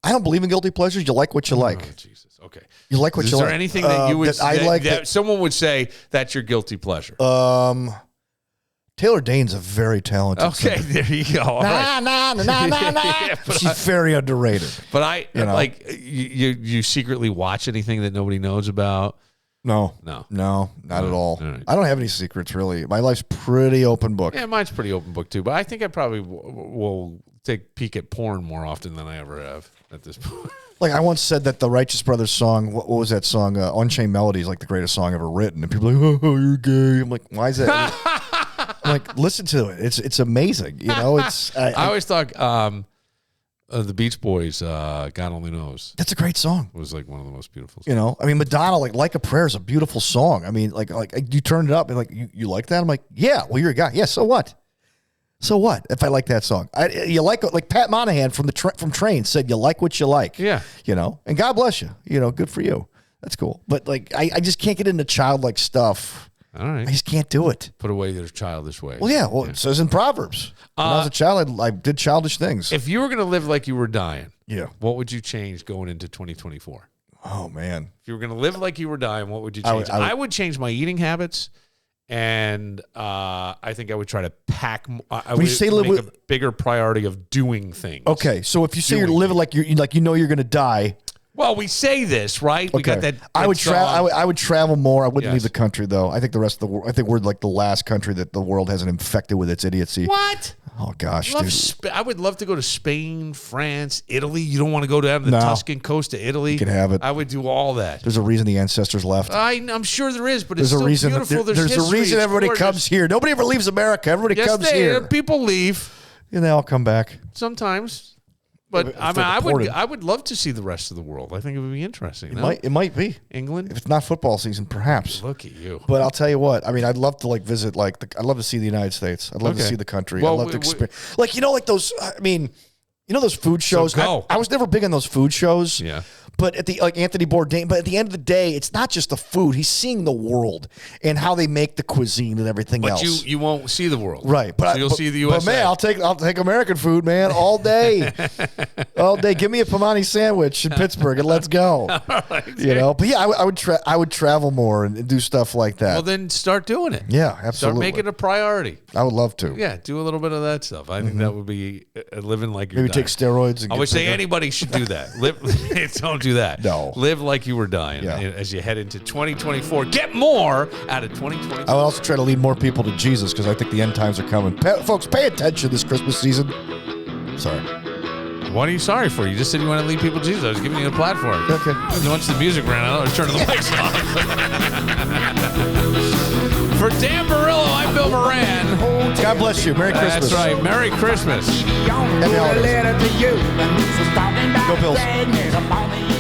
Speaker 3: I don't believe in guilty pleasures. You like what you like.
Speaker 2: Oh, Jesus. Okay.
Speaker 3: You like what you like.
Speaker 2: Is there anything that you would
Speaker 3: that
Speaker 2: someone would say that's your guilty pleasure?
Speaker 3: Taylor Dane's a very talented singer.
Speaker 2: There you go. All right.
Speaker 3: She's very underrated.
Speaker 2: But you secretly watch anything that nobody knows about?
Speaker 3: No, not at all. Right. I don't have any secrets, really. My life's pretty open book.
Speaker 2: Yeah, mine's pretty open book, too. But I think I probably will take a peek at porn more often than I ever have at this point.
Speaker 3: Like, I once said that the Righteous Brothers song, what was that song? Unchained Melody is like the greatest song ever written. And people are like, oh, you're gay. I'm like, why is that? I'm like, listen to it. It's amazing. I
Speaker 2: always thought the Beach Boys, God Only Knows.
Speaker 3: That's a great song.
Speaker 2: It was like one of the most beautiful songs.
Speaker 3: I mean, Madonna, like a Prayer is a beautiful song. I mean, like you turn it up and like, you like that? I'm like, yeah, well, you're a guy. Yeah, so what? So what if I like that song? You like Pat Monahan from from Train said, you like what you like.
Speaker 2: Yeah.
Speaker 3: And God bless you. Good for you. That's cool. But like, I just can't get into childlike stuff.
Speaker 2: All right.
Speaker 3: I just can't do it.
Speaker 2: Put away their childish ways.
Speaker 3: Well, yeah. Well, it says in Proverbs. When I was a child, I did childish things.
Speaker 2: If you were going to live like you were dying,
Speaker 3: yeah,
Speaker 2: what would you change going into 2024?
Speaker 3: Oh, man.
Speaker 2: If you were going to live like you were dying, what would you change? I would change my eating habits, and I think I would try to pack. I would make a bigger priority of doing things.
Speaker 3: Okay, so if you say you're living like you're going to die.
Speaker 2: Well, we say this, right?
Speaker 3: Okay.
Speaker 2: We got that.
Speaker 3: I would travel. I would travel more. I wouldn't leave the country, though. I think the rest of the world. I think we're like the last country that the world hasn't infected with its idiocy.
Speaker 2: What?
Speaker 3: Oh gosh, dude.
Speaker 2: I would love to go to Spain, France, Italy. You don't want to go down to the Tuscan coast of Italy?
Speaker 3: You can have it.
Speaker 2: I would do all that.
Speaker 3: There's a reason the ancestors left.
Speaker 2: I'm sure there is, but
Speaker 3: there's
Speaker 2: it's
Speaker 3: a reason.
Speaker 2: Beautiful.
Speaker 3: There's a reason everybody comes here. Nobody ever leaves America. Everybody comes here.
Speaker 2: People leave,
Speaker 3: and they all come back
Speaker 2: sometimes. But I would love to see the rest of the world. I think it would be interesting.
Speaker 3: It might be
Speaker 2: England
Speaker 3: if it's not football season, perhaps.
Speaker 2: Look at you.
Speaker 3: But I'll tell you what. I mean, I'd love to visit. I'd love to see the United States. I'd love to see the country.
Speaker 2: Well,
Speaker 3: I'd love to experience. Those. I mean, those food shows.
Speaker 2: So
Speaker 3: I was never big on those food shows.
Speaker 2: Yeah.
Speaker 3: But Anthony Bourdain. But at the end of the day, it's not just the food. He's seeing the world and how they make the cuisine and everything else.
Speaker 2: But you won't see the world,
Speaker 3: right? But
Speaker 2: you'll see the USA.
Speaker 3: But man, I'll take American food, man, all day, all day. Give me a Pomani sandwich in Pittsburgh and let's go.
Speaker 2: Right.
Speaker 3: But yeah, I would travel more and do stuff like that.
Speaker 2: Well, then start doing it.
Speaker 3: Yeah, absolutely.
Speaker 2: Start making it a priority.
Speaker 3: I would love to.
Speaker 2: Yeah, do a little bit of that stuff. I think that would be living like you're
Speaker 3: maybe
Speaker 2: dying.
Speaker 3: Take steroids. And
Speaker 2: I would say anybody should do that. Don't do that.
Speaker 3: No.
Speaker 2: Live like you were dying as you head into 2024. Get more out of 2024.
Speaker 3: I would also try to lead more people to Jesus because I think the end times are coming. Folks, pay attention this Christmas season. Sorry.
Speaker 2: What are you sorry for? You just said you want to lead people to Jesus. I was giving you a platform.
Speaker 3: Okay.
Speaker 2: Once the music ran out, I was turning the lights off. For Dan Barillo, I'm Bill Moran.
Speaker 3: God bless you. Merry Christmas.
Speaker 2: That's right. Merry Christmas.
Speaker 3: Happy holidays. Go Bills.